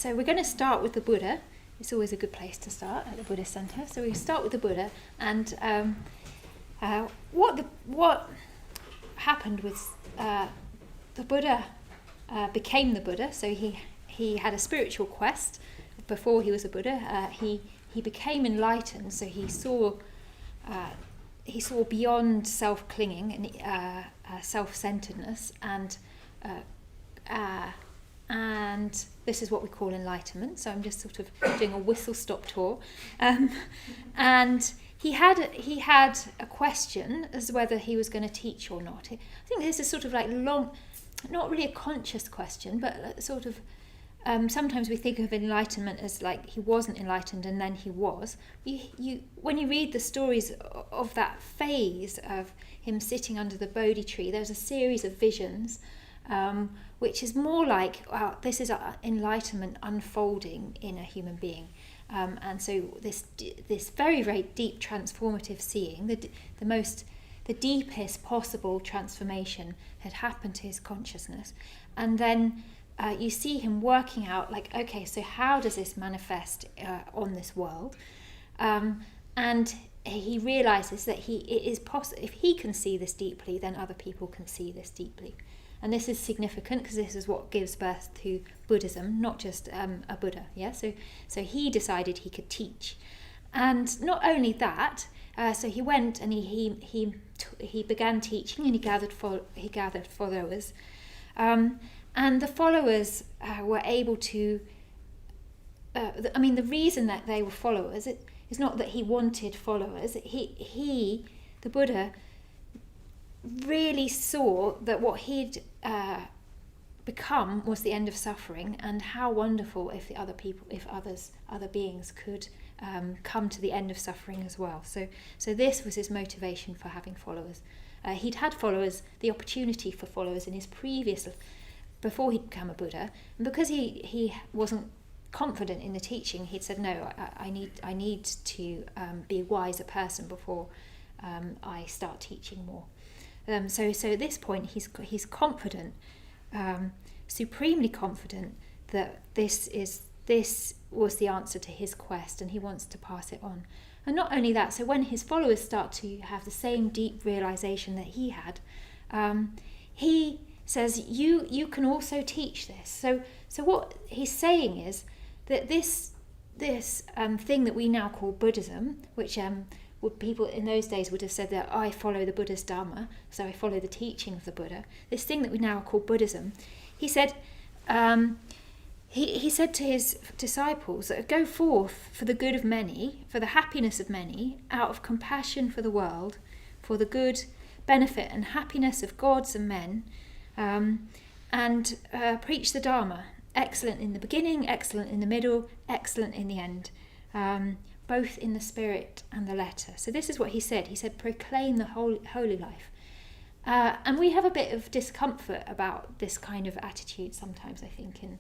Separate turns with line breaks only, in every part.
we're going to start with the Buddha. It's always a good place to start at the Buddhist Centre. So we start with the Buddha, and what happened was the Buddha became the Buddha. So he had a spiritual quest before he was a Buddha. He became enlightened. So he saw beyond self-clinging and self-centeredness, and this is what we call enlightenment. So I'm just sort of doing a whistle-stop tour, and he had a question as to whether he was going to teach or not. I think this is sort of like long, not really a conscious question, but sort of sometimes we think of enlightenment as like he wasn't enlightened and then he was. When you read the stories of that phase of him sitting under the Bodhi tree, there's a series of visions, which is more like, wow, this is enlightenment unfolding in a human being. And so this very, very deep transformative seeing, the deepest possible transformation had happened to his consciousness. And then you see him working out, like, okay, so how does this manifest on this world? And he realizes that it is possible. If he can see this deeply, then other people can see this deeply. And this is significant because this is what gives birth to Buddhism, not just a Buddha. Yeah. So he decided he could teach, and not only that. So he went and he began teaching, and he gathered followers, and the followers were able to. The reason that they were followers is not that he wanted followers. The Buddha, really saw that what he'd become was the end of suffering, and how wonderful if other beings could come to the end of suffering as well. So this was his motivation for having followers. He'd had followers, the opportunity for followers in his before he'd become a Buddha, and because he wasn't confident in the teaching, he'd said, no, I need to be a wiser person before I start teaching more. So at this point, he's confident, supremely confident that this was the answer to his quest, and he wants to pass it on. And not only that, so when his followers start to have the same deep realization that he had, he says, you can also teach this. So what he's saying is that this thing that we now call Buddhism, which people in those days would have said that I follow the Buddha's Dharma, so I follow the teaching of the Buddha. This thing that we now call Buddhism, he said, he said to his disciples, go forth for the good of many, for the happiness of many, out of compassion for the world, for the good benefit and happiness of gods and men, and preach the Dharma, excellent in the beginning, excellent in the middle, excellent in the end. Both in the spirit and the letter. So this is what he said. He said, proclaim the holy life. And we have a bit of discomfort about this kind of attitude sometimes, I think, in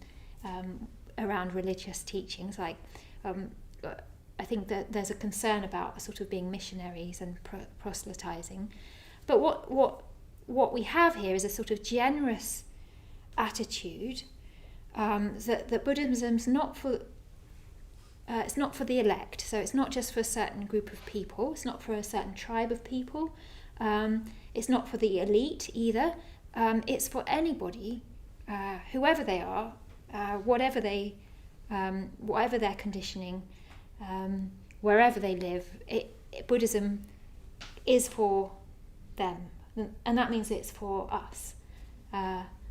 around religious teachings. Like, I think that there's a concern about sort of being missionaries and proselytizing. But what we have here is a sort of generous attitude that Buddhism's not for... it's not for the elect, so it's not just for a certain group of people, it's not for a certain tribe of people, it's not for the elite either, it's for anybody, whoever they are, whatever their conditioning, wherever they live, Buddhism is for them, and that means it's for us.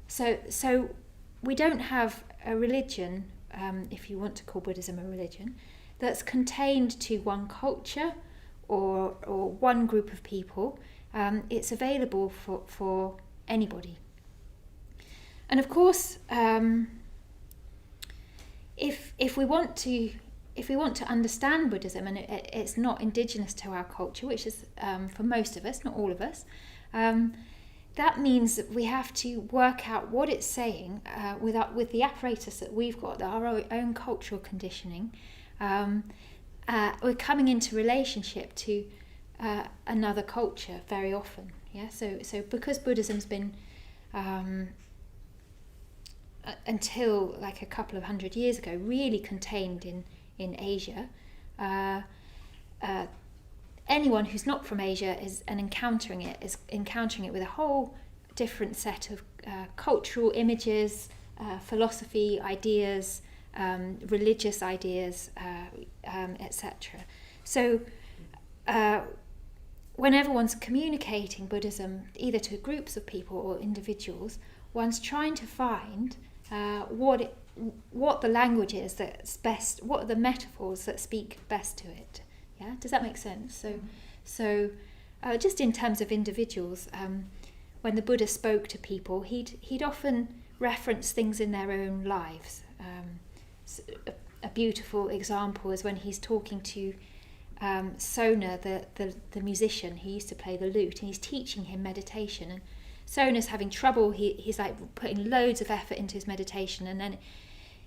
So we don't have a religion, if you want to call Buddhism a religion, that's contained to one culture or one group of people. It's available for anybody. And of course, if we want to understand Buddhism, and it's not indigenous to our culture, which is for most of us, not all of us, that means that we have to work out what it's saying with the apparatus that we've got, our own cultural conditioning. We're coming into relationship to another culture very often. Yeah. So because Buddhism's been until like a couple of hundred years ago, really contained in Asia. Anyone who's not from Asia is encountering it with a whole different set of cultural images, philosophy, ideas, religious ideas, etc. So whenever one's communicating Buddhism, either to groups of people or individuals, one's trying to find what the language is that's best, what are the metaphors that speak best to it. Yeah, does that make sense? So just in terms of individuals, when the Buddha spoke to people, he'd often reference things in their own lives. A beautiful example is when he's talking to Sona, the musician. He used to play the lute, and he's teaching him meditation. And Sona's having trouble. He's like putting loads of effort into his meditation, and then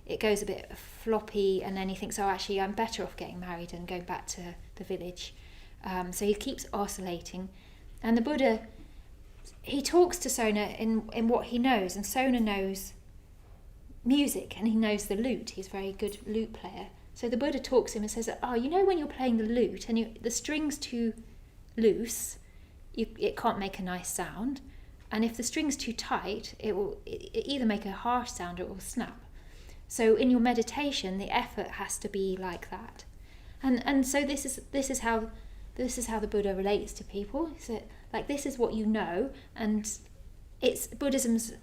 it goes a bit floppy, and then he thinks, oh, actually, I'm better off getting married and going back to the village. So he keeps oscillating. And the Buddha, he talks to Sona in what he knows, and Sona knows music, and he knows the lute. He's a very good lute player. So the Buddha talks to him and says, oh, you know when you're playing the lute and the string's too loose, it can't make a nice sound. And if the string's too tight, it will either make a harsh sound or it will snap. So in your meditation, the effort has to be like that. And so this is how the Buddha relates to people. So like, this is what you know, and Buddhism's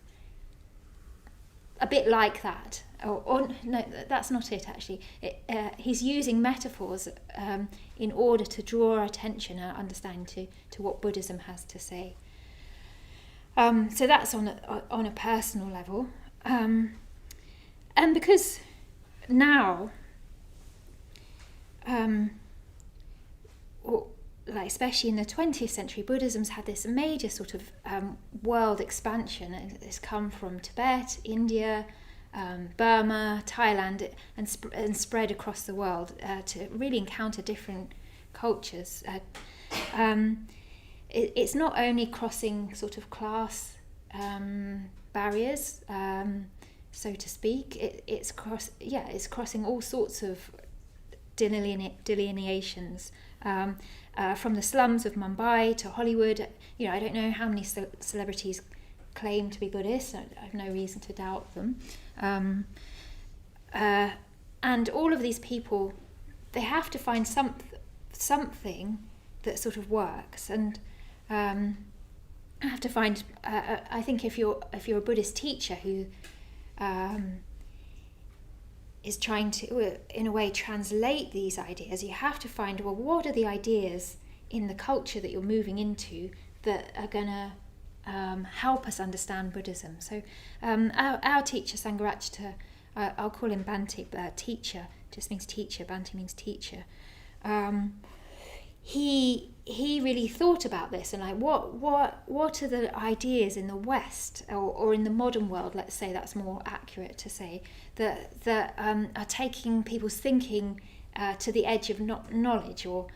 a bit like that. Or no, that's not it actually. He's using metaphors in order to draw our attention and understanding to what Buddhism has to say. So that's on a personal level. And because now, like especially in the 20th century, Buddhism's had this major sort of world expansion. It's come from Tibet, India, Burma, Thailand, and spread across the world to really encounter different cultures. It's not only crossing sort of class barriers, so to speak. It's crossing all sorts of delineations, from the slums of Mumbai to Hollywood. I don't know how many celebrities claim to be Buddhist. I have no reason to doubt them. And all of these people, they have to find something that sort of works. And I have to find. I think if you're a Buddhist teacher who is trying to, in a way, translate these ideas, you have to find, well, what are the ideas in the culture that you're moving into that are going to help us understand Buddhism. So our teacher, Sangharakshita, I'll call him Bhante, teacher, just means teacher, Bhante means teacher. He really thought about this and like what are the ideas in the West or in the modern world, let's say that's more accurate to say, that are taking people's thinking to the edge of knowledge or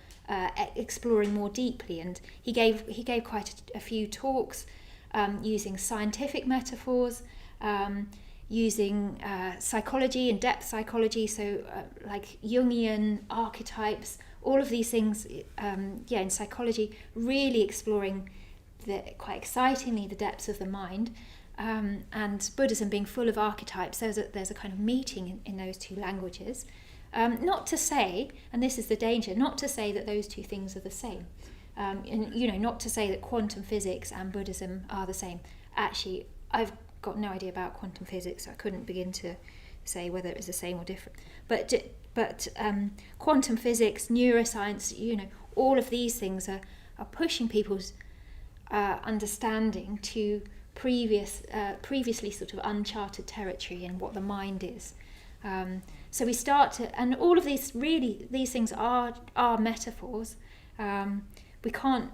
exploring more deeply. And he gave quite a few talks using scientific metaphors, using psychology and depth psychology, so like Jungian archetypes, all of these things, in psychology, really exploring quite excitingly the depths of the mind, and Buddhism being full of archetypes. There's a kind of meeting in those two languages. Not to say, and this is the danger, not to say that those two things are the same, and not to say that quantum physics and Buddhism are the same. Actually, I've got no idea about quantum physics, so I couldn't begin to say whether it was the same or different. But quantum physics, neuroscience, all of these things are pushing people's understanding to previously sort of uncharted territory in what the mind is. So we start to, and all of these things are metaphors. We can't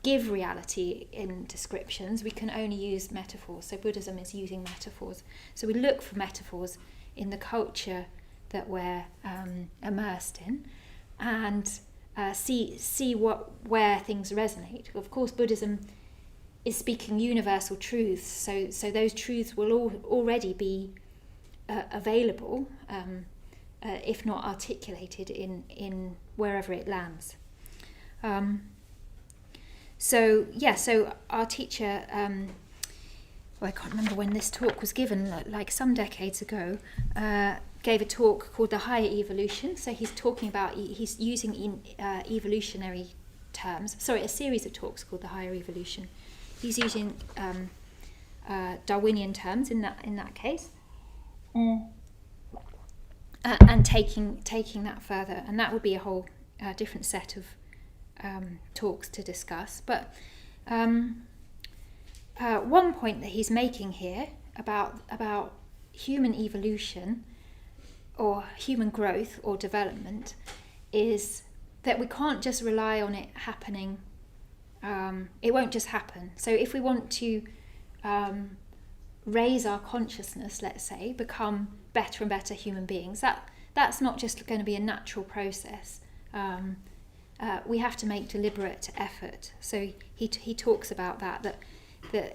give reality in descriptions. We can only use metaphors. So Buddhism is using metaphors. So we look for metaphors in the culture that we're immersed in, and see where things resonate. Of course, Buddhism is speaking universal truths. So those truths will already be available, if not articulated in wherever it lands. So our teacher, I can't remember when this talk was given, like some decades ago, gave a talk called The Higher Evolution. So he's talking about, he's using evolutionary terms. Sorry, a series of talks called The Higher Evolution. He's using Darwinian terms in that case, and taking that further, and that would be a whole different set of talks to discuss. But one point that he's making here about human evolution or human growth or development is that we can't just rely on it happening. It won't just happen. So if we want to raise our consciousness, let's say, become better and better human beings, that's not just going to be a natural process. We have to make deliberate effort. So he talks about that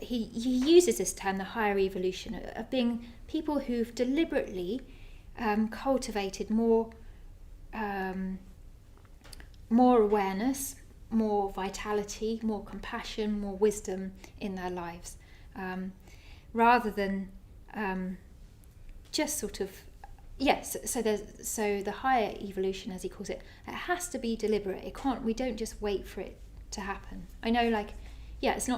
he uses this term, the higher evolution, of being people who've deliberately cultivated more awareness, more vitality, more compassion, more wisdom in their lives, rather than just sort of, yes. So the higher evolution, as he calls it, it has to be deliberate. We don't just wait for it to happen. I know, it's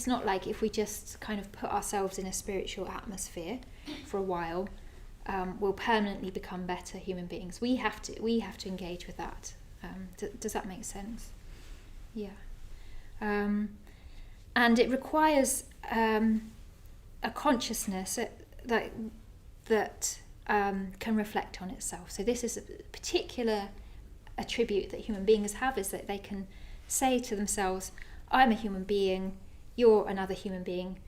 not like if we just kind of put ourselves in a spiritual atmosphere for a while, we'll permanently become better human beings. We have to engage with that. Does that make sense? Yeah. And it requires a consciousness that can reflect on itself. So this is a particular attribute that human beings have, is that they can say to themselves, I'm a human being, you're another human being.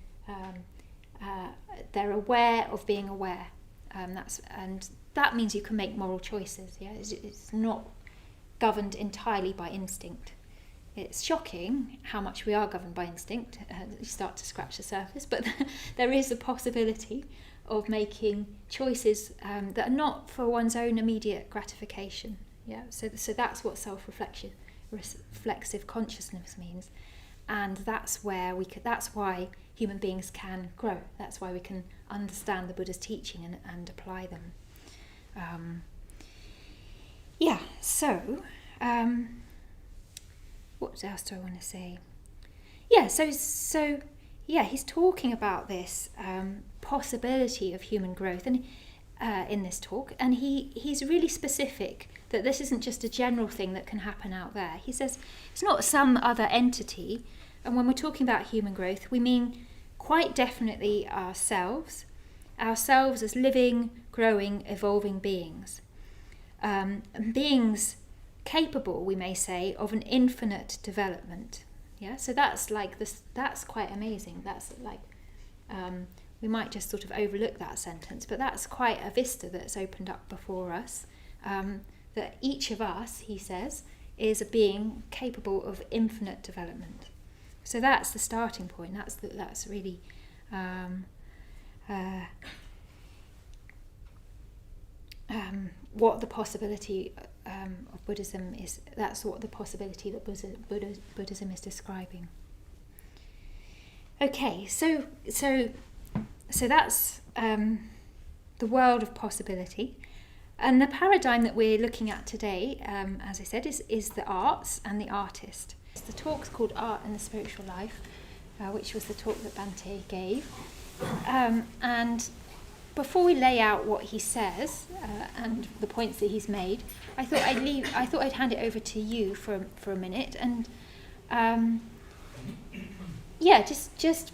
They're aware of being aware. And that means you can make moral choices. Yeah, it's not governed entirely by instinct. It's shocking how much we are governed by instinct. You start to scratch the surface, but there is a possibility of making choices that are not for one's own immediate gratification. Yeah, so that's what reflexive consciousness means, and that's why human beings can grow. That's why we can understand the Buddha's teaching and apply them. What else do I want to say? He's talking about this possibility of human growth, and in this talk, and he's really specific that this isn't just a general thing that can happen out there. He says it's not some other entity, and when we're talking about human growth, we mean quite definitely ourselves as living, growing, evolving beings. Beings capable, we may say, of an infinite development. Yeah, so that's like this. That's quite amazing. That's like we might just sort of overlook that sentence, but that's quite a vista that's opened up before us. That each of us, he says, is a being capable of infinite development. So that's the starting point. That's really what the possibility of Buddhism is. That's what the possibility that Buddhism is describing. Okay, so that's the world of possibility, and the paradigm that we're looking at today, as I said, is the arts and the artist. The talk's called Art and the Spiritual Life, which was the talk that Bhante gave, and before we lay out what he says and the points that he's made, I thought I'd hand it over to you for a minute, and just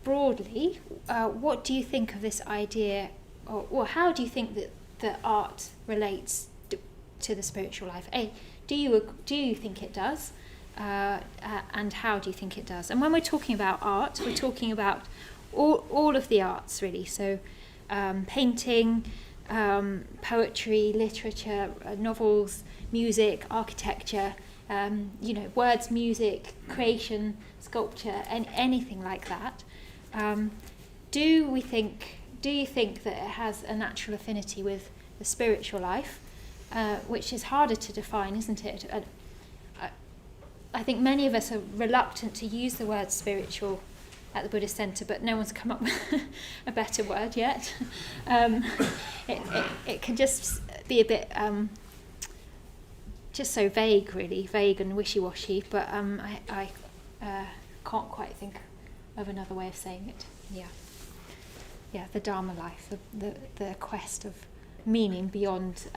broadly, what do you think of this idea, or how do you think that art relates to the spiritual life? Do you think it does, and how do you think it does? And when we're talking about art, we're talking about all of the arts, really. So painting, poetry, literature, novels, music, architecture, words, music, creation, sculpture, and anything like that. Do you think that it has a natural affinity with the spiritual life, which is harder to define, isn't it? I think many of us are reluctant to use the word spiritual at the Buddhist Centre, but no one's come up with a better word yet. It can just be a bit just so vague, really, vague and wishy-washy, but I can't quite think of another way of saying it. Yeah, the Dharma life, the quest of meaning beyond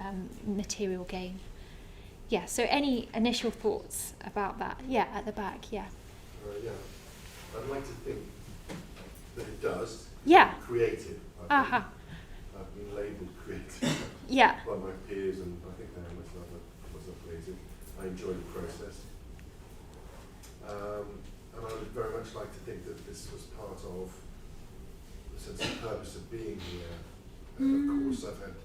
material gain. Yeah, so any initial thoughts about that? Yeah, at the back, yeah.
I'd like to think that it does.
Yeah.
Creative. I've been labelled creative by my peers, and I think I am myself creative. I enjoy the process. And I would very much like to think that this was part of the sense of purpose of being here. And of course I've had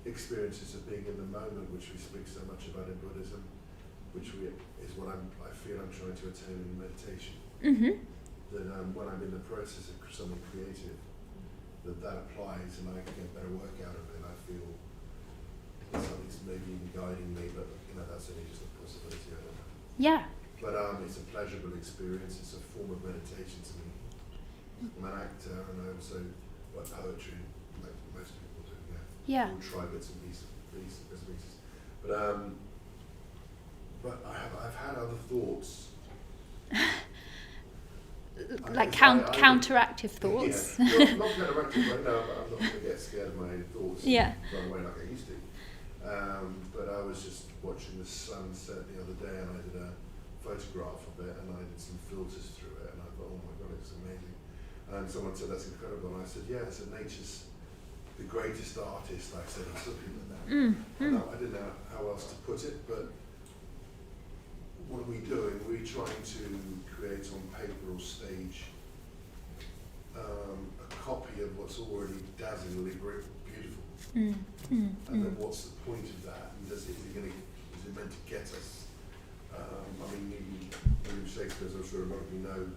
experiences of being in the moment, which we speak so much about in Buddhism, which is what I feel I'm trying to attain in meditation. That when I'm in the process of something creative, that applies and I can get better work out of it. I feel something's maybe even guiding me, but that's only just a possibility, I don't know.
Yeah.
But it's a pleasurable experience. It's a form of meditation to me. I'm an actor and I also write poetry, like most people do.
Yeah.
We'll try bits and pieces. But I've had other thoughts.
Like counteractive thoughts.
Yeah, well, not counteractive right now, but I'm not going to get scared of my own thoughts.
Yeah.
Run away like I used to. But I was just watching the sunset the other day, and I did a photograph of it, and I did some filters through it, and I thought, oh my God, it's amazing. And someone said, that's incredible. And I said, yeah, so nature's the greatest artist. I said, I'm something like that. I didn't know how else to put it, but what are we doing? We're trying to create on paper or stage a copy of what's already dazzlingly beautiful. And then what's the point of that? And is it meant to get us? William Shakespeare, I'm sure a lot of you know,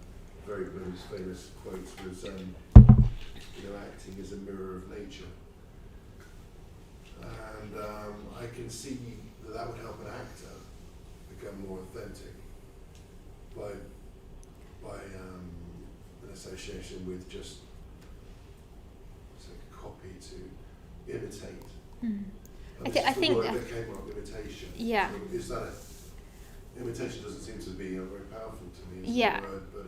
very famous quotes was, acting is a mirror of nature. And I can see that would help an actor become more authentic by an association with just a copy to imitate.
I think
that came up, imitation.
Yeah.
So is that imitation doesn't seem to be very powerful to me as a word, but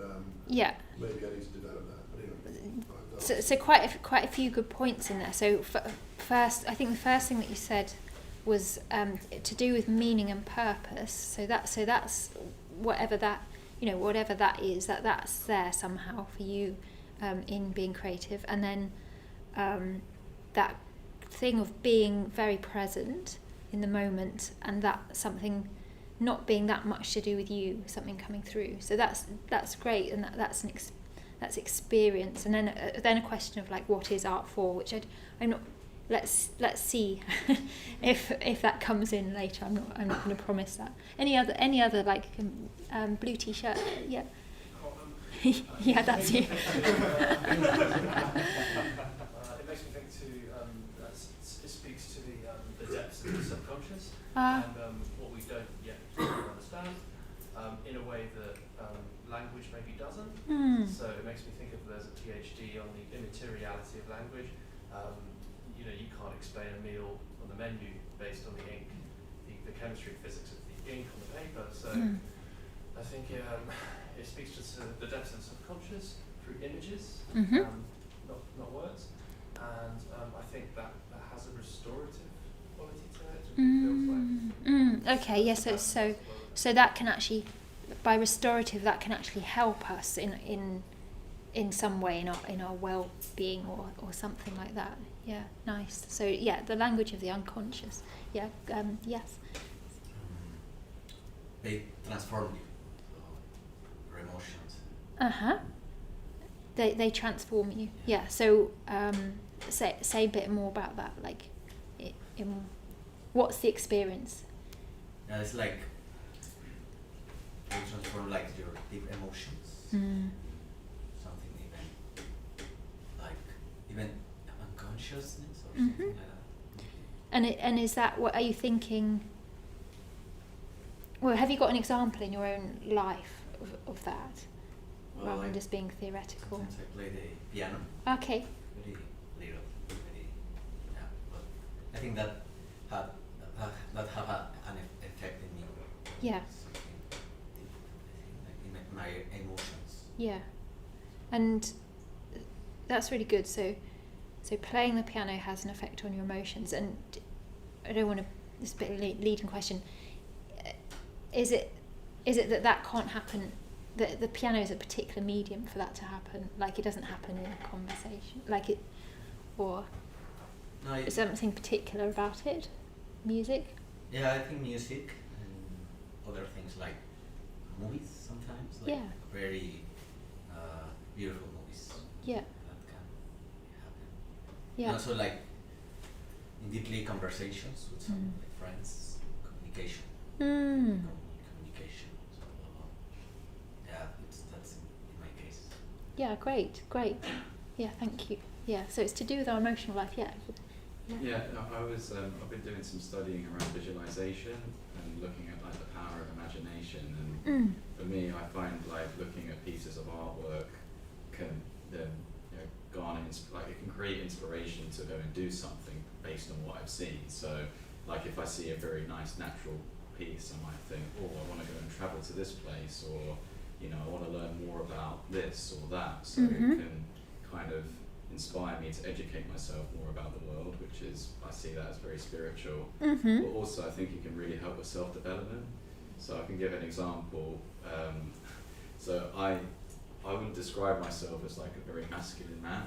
maybe I need to develop that. But anyway,
so quite a few good points in there. So first, I think the first thing that you said was to do with meaning and purpose. So that's whatever that is, that's there somehow for you in being creative, and then that thing of being very present in the moment, and that something not being that much to do with you, something coming through. So that's great, and that's experience. And then a question of like, what is art for? Which I'm not. Let's see if that comes in later. I'm not going to promise that. Any other like blue t-shirt? Yeah. Yeah, that's you.
It makes me think it speaks to the depths of the subconscious and what we don't yet understand in a way that language maybe doesn't. So it makes me think of there's a PhD on the immateriality of language. You can't explain a meal on the menu based on the ink, the chemistry and physics of the ink on the paper. So I think it speaks to the depths of the subconscious through images, not words. And I think that has a restorative quality to it. It feels like.
Okay, yes. Yeah, so that can actually, by restorative, that can actually help us in some way in our well-being or something like that. Yeah, nice. So yeah, the language of the unconscious. Yeah, yes.
They transform your emotions.
They transform you. Yeah. So say a bit more about that. Like, what's the experience?
Yeah, it's like they transform like your deep emotions, something even unconsciousness or something like that.
And is that what are you thinking? Well, have you got an example in your own life of that, rather than just being theoretical?
Sometimes I play the piano.
Okay.
Very little, yeah. But I think that have an effect in me.
Yeah.
Something different, I think, like in my emotions.
Yeah, and that's really good. So playing the piano has an effect on your emotions, and I don't want to. This is a bit of a leading question. Is it that can't happen? That the piano is a particular medium for that to happen. Like it doesn't happen in a conversation. Like it, or
No,
is there something particular about it? Music.
Yeah, I think music and other things like movies sometimes, like
Yeah.
very beautiful movies.
Yeah.
That can happen.
Yeah.
And also like in deeply conversations with some like friends, communication. Communication. So yeah, that's in my case.
Yeah. Great. Yeah. Thank you. Yeah. So it's to do with our emotional life. Yeah.
Yeah, I've been doing some studying around visualization and looking at like the power of imagination, and for me, I find like looking at pieces of artwork can then garner it can create inspiration to go and do something based on what I've seen. So like if I see a very nice natural piece, I might think, oh, I want to go and travel to this place, or I want to learn more about this or that. So it can kind of inspire me to educate myself more about the world, which is, I see that as very spiritual. But also I think it can really help with self-development. So I can give an example. So I wouldn't describe myself as like a very masculine man,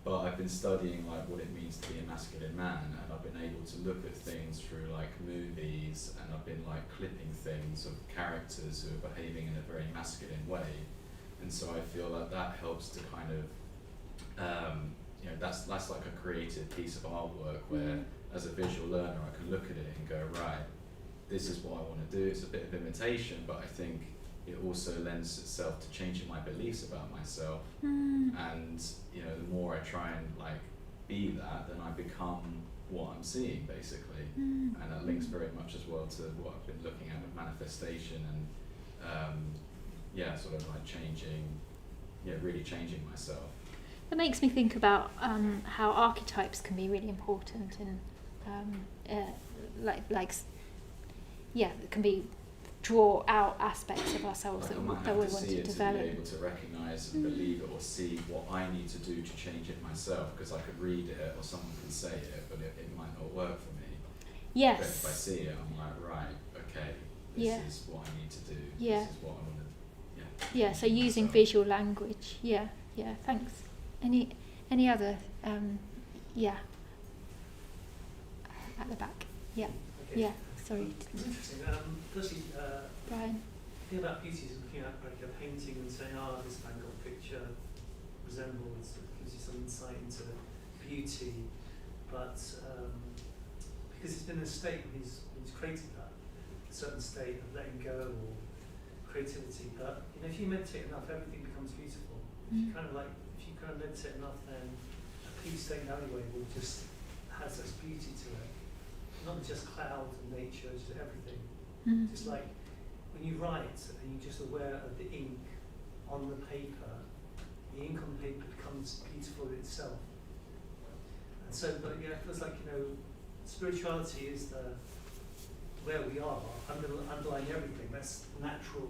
but I've been studying like what it means to be a masculine man, and I've been able to look at things through like movies, and I've been like clipping things of characters who are behaving in a very masculine way, and so I feel like that helps to kind of that's like a creative piece of artwork where as a visual learner I can look at it and go, right, this is what I want to do. It's a bit of imitation, but I think it also lends itself to changing my beliefs about myself, and the more I try and like be that, then I become what I'm seeing basically, and that links very much as well to what I've been looking at with manifestation and sort of like really changing myself.
It makes me think about how archetypes can be really important in, it can be draw out aspects of ourselves
Like
that we want
to
to develop.
be able to recognise and believe it, or see what I need to do to change it myself, because I could read it or someone can say it, but it might not work for me.
Yes.
But if I see it, I'm like, right, okay, this is what I need to do.
Yeah.
This is what I want to.
Yeah. So using visual language. Yeah. Thanks. Any other? At the back. Yeah.
Okay.
Yeah. Sorry.
It's interesting. Firstly,
Brian.
the thing about beauty is looking at like a painting and saying, this Van Gogh picture resembles, gives you some insight into beauty, but because it's been in a state when he's created that, a certain state of letting go or creativity. But if you meditate enough, everything becomes beautiful. If you kind of meditate enough, then a piece staying alleyway will just has this beauty to it. Not just clouds and nature, just everything. Just like when you write and you're just aware of the ink on the paper, the ink on the paper becomes beautiful in itself. And so, but it feels like, spirituality is where we are, underlying everything. That's the natural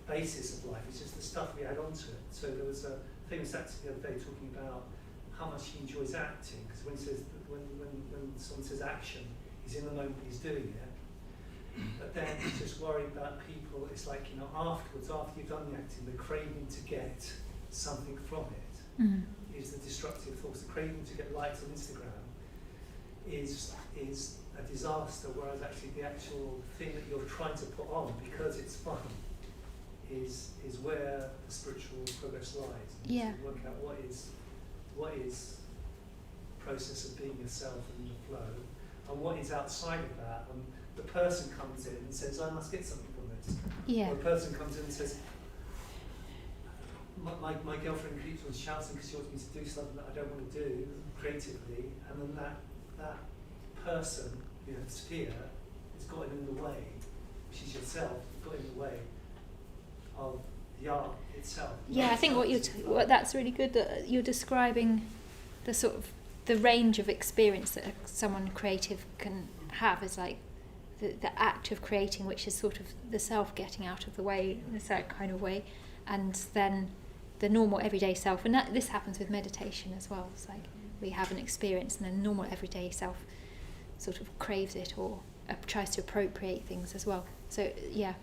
basis of life. It's just the stuff we add onto it. So there was a famous actor the other day talking about how much he enjoys acting, because when someone says action, he's in the moment he's doing it. But then he's just worried about people. It's like, afterwards, after you've done the acting, the craving to get something from it is the destructive force. The craving to get likes on Instagram is a disaster, whereas actually the actual thing that you're trying to put on because it's fun is where the spiritual progress lies.
Yeah.
To work out what is process of being yourself and the flow, and what is outside of that. And the person comes in and says, I must get something from this.
Yeah.
Or a person comes in and says, my girlfriend keeps on shouting because she wants me to do something that I don't want to do creatively, and then that person, sphere, has gotten in the way, which is yourself, got in the way of the art itself.
Yeah, I think that's really good that you're describing the sort of the range of experience that someone creative can have is like the act of creating, which is sort of the self getting out of the way in a certain kind of way, and then the normal everyday self. And this happens with meditation as well. It's like we have an experience and then normal everyday self sort of craves it or tries to appropriate things as well. So yeah.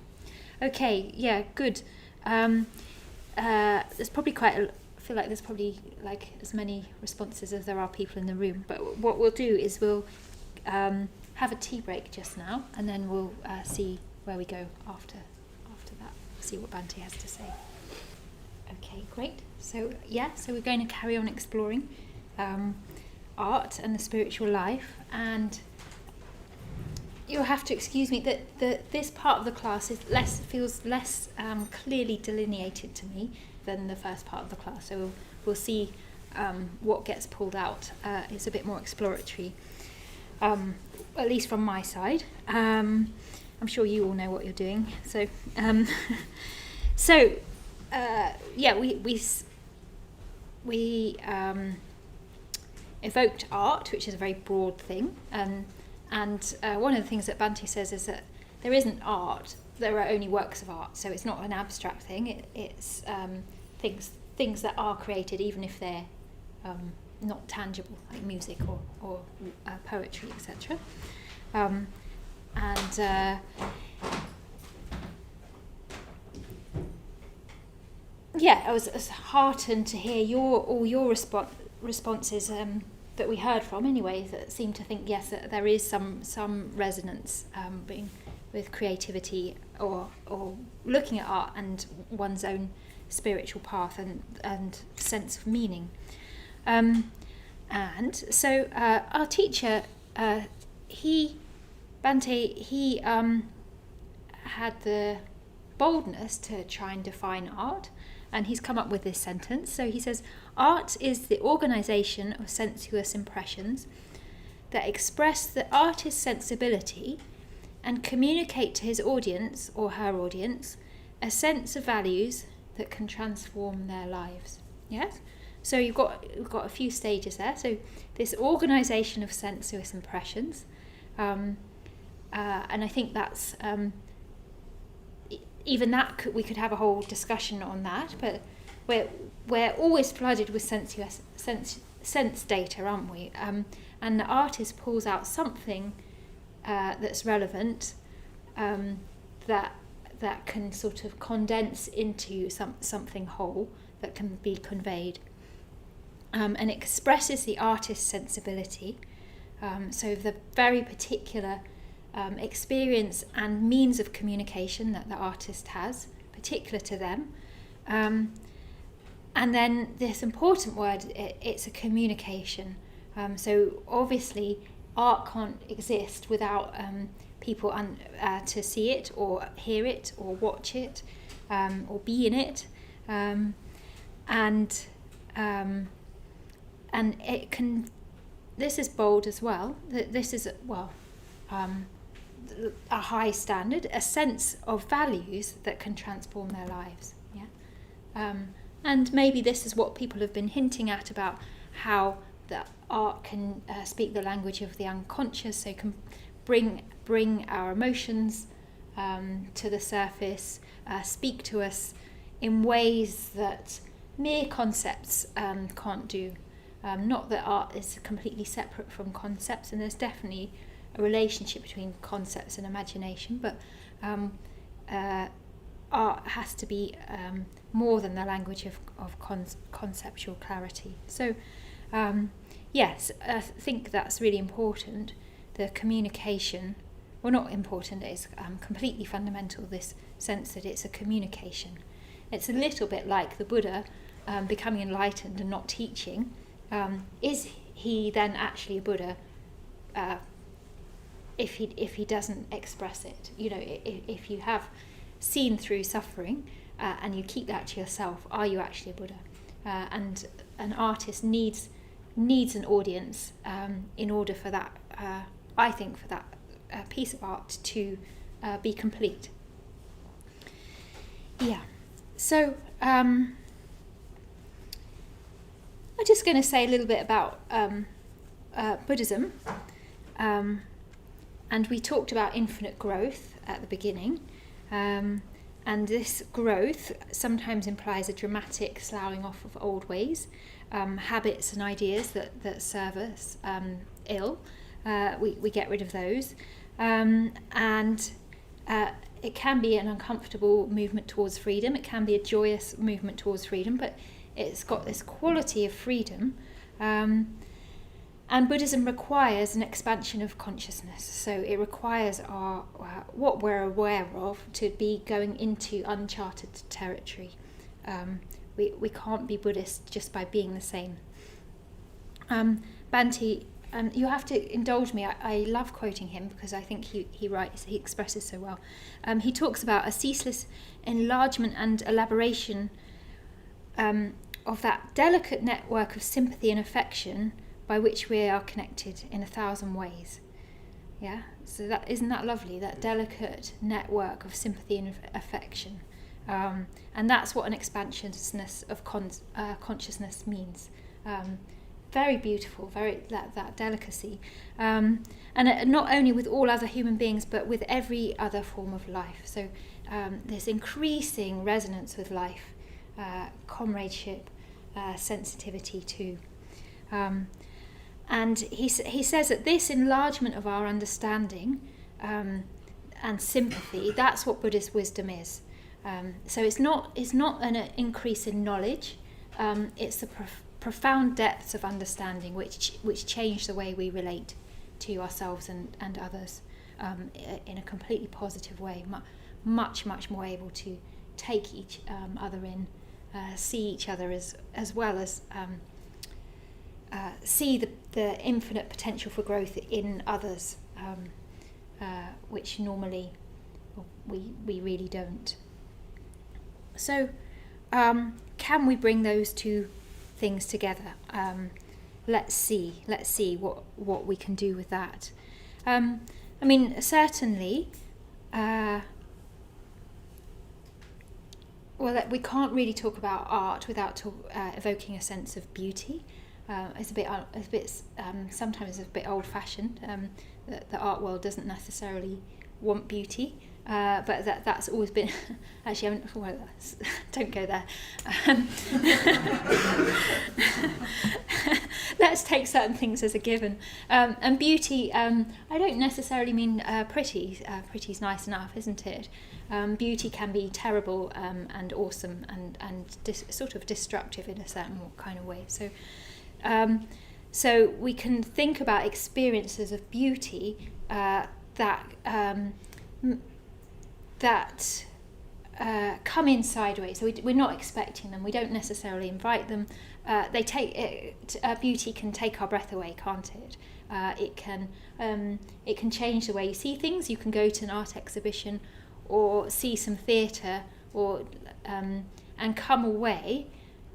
Okay, yeah, good. There's probably I feel like there's probably like as many responses as there are people in the room. But what we'll do is we'll have a tea break just now, and then we'll see where we go after that. See what Bhante has to say. Okay, great. So we're going to carry on exploring art and the spiritual life, and you'll have to excuse me that this part of the class feels less clearly delineated to me than the first part of the class. So we'll see what gets pulled out. It's a bit more exploratory, at least from my side. I'm sure you all know what you're doing. So, we evoked art, which is a very broad thing, and one of the things that Bhante says is that there isn't art, there are only works of art, so it's not an abstract thing, it's things that are created even if they're not tangible, like music or poetry, etc. I was heartened to hear all your responses that we heard from anyway, that seem to think, yes, that there is some resonance with creativity or looking at art and one's own spiritual path and sense of meaning. And so our teacher, Bhante, he had the boldness to try and define art, and he's come up with this sentence. So he says, art is the organisation of sensuous impressions that express the artist's sensibility and communicate to his audience or her audience a sense of values that can transform their lives. Yes? So we've got a few stages there. So this organisation of sensuous impressions, and I think that's even that we could have a whole discussion on that. But we're always flooded with sense data, aren't we? And the artist pulls out something that's relevant, that can sort of condense into something whole that can be conveyed, and expresses the artist's sensibility. So the very particular experience and means of communication that the artist has, particular to them. And then this important word, it's a communication. So obviously art can't exist without people to see it or hear it or watch it or be in it. And it can, this is bold as well, this is, a high standard, a sense of values that can transform their lives. Yeah, and maybe this is what people have been hinting at about how the art can speak the language of the unconscious, so can bring our emotions to the surface, speak to us in ways that mere concepts can't do. Not that art is completely separate from concepts, and there's definitely a relationship between concepts and imagination, but art has to be more than the language of conceptual clarity. So yes, I think that's really important, the communication. Well, not important, it's completely fundamental, this sense that it's a communication. It's a little bit like the Buddha becoming enlightened and not teaching. Is he then actually a Buddha if he doesn't express it? You know, if you have seen through suffering, and you keep that to yourself, are you actually a Buddha? And an artist needs an audience in order for that, I think, for that piece of art to be complete. Yeah. So I'm just going to say a little bit about Buddhism. And we talked about infinite growth at the beginning. And this growth sometimes implies a dramatic sloughing off of old ways, habits and ideas that serve us ill. We get rid of those. And it can be an uncomfortable movement towards freedom. It can be a joyous movement towards freedom, but it's got this quality of freedom. And Buddhism requires an expansion of consciousness. So it requires our what we're aware of to be going into uncharted territory. We can't be Buddhist just by being the same. Bhante, you have to indulge me. I love quoting him because I think he expresses so well. He talks about a ceaseless enlargement and elaboration of that delicate network of sympathy and affection by which we are connected in 1,000 ways. Yeah, so isn't that lovely? That delicate network of sympathy and affection, and that's what an expansiousness of consciousness means. Very beautiful, very that delicacy, and not only with all other human beings, but with every other form of life. So this increasing resonance with life, comradeship, sensitivity too. And he says that this enlargement of our understanding and sympathy, that's what Buddhist wisdom is. So it's not an increase in knowledge, it's the profound depths of understanding which change the way we relate to ourselves and others in a completely positive way, much more able to take each other in, see each other as well as see the infinite potential for growth in others, which normally we really don't. So can we bring those two things together? Let's see what we can do with that. I mean, certainly we can't really talk about art without evoking a sense of beauty. It's a bit sometimes a bit old-fashioned. The art world doesn't necessarily want beauty, but that's always been. Actually, don't go there. Let's take certain things as a given. And beauty, I don't necessarily mean pretty. Pretty's nice enough, isn't it? Beauty can be terrible and awesome and sort of destructive in a certain kind of way. So we can think about experiences of beauty that come in sideways. So we're not expecting them. We don't necessarily invite them. Beauty can take our breath away, can't it? It can change the way you see things. You can go to an art exhibition or see some theatre and come away,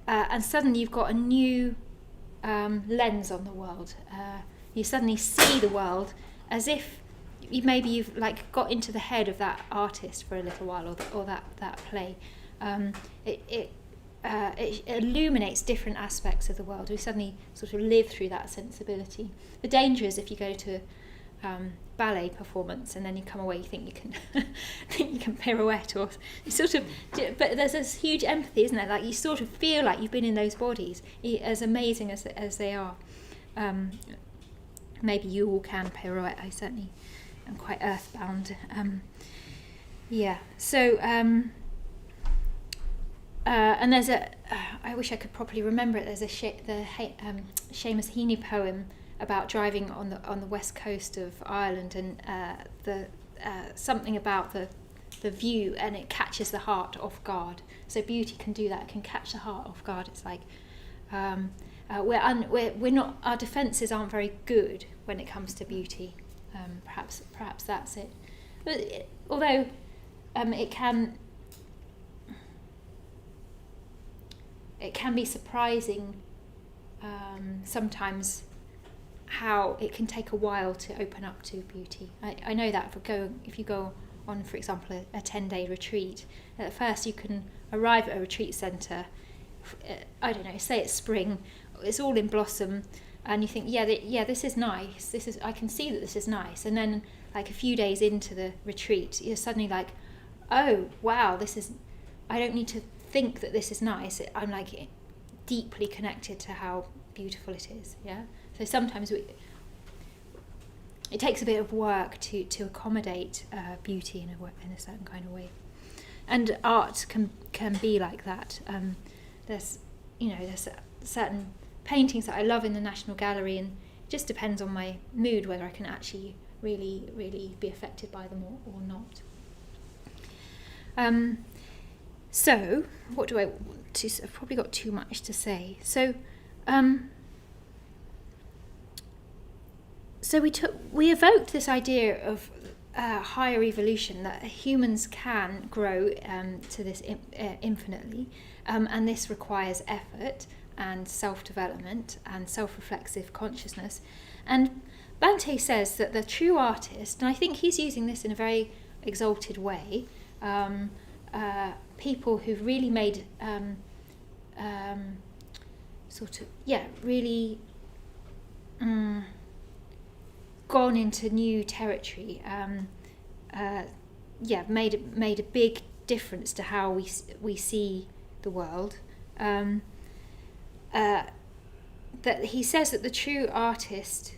and suddenly you've got a new lens on the world. You suddenly see the world as if you've like got into the head of that artist for a little while, or that play. It illuminates different aspects of the world. We suddenly sort of live through that sensibility. The danger is if you go to ballet performance and then you come away, you think you can pirouette, or you sort of. But there's this huge empathy, isn't there? Like you sort of feel like you've been in those bodies, as amazing as they are. Maybe you all can pirouette. I certainly am quite earthbound. Yeah. So. And there's I wish I could properly remember it. There's the Seamus Heaney poem about driving on the west coast of Ireland, and something about the view, and it catches the heart off guard. So beauty can do that. It can catch the heart off guard. It's like we're not. Our defences aren't very good when it comes to beauty. Perhaps that's it. But although it can be surprising sometimes how it can take a while to open up to beauty. I know that if you go on, for example, a 10-day retreat, at first you can arrive at a retreat centre, I don't know, say it's spring, it's all in blossom, and you think, this is nice, I can see that this is nice, and then like a few days into the retreat, you're suddenly like, oh wow, I don't need to think that this is nice, I'm like deeply connected to how beautiful it is. So sometimes it takes a bit of work to accommodate beauty in a certain kind of way, and art can be like that. There's certain paintings that I love in the National Gallery, and it just depends on my mood whether I can actually really, really be affected by them or not. So what do I want to? I've probably got too much to say. So we evoked this idea of higher evolution, that humans can grow to this infinitely, and this requires effort and self-development and self-reflexive consciousness. And Bhante says that the true artist, and I think he's using this in a very exalted way, people who've really made really gone into new territory, made a big difference to how we see the world. That he says that the true artist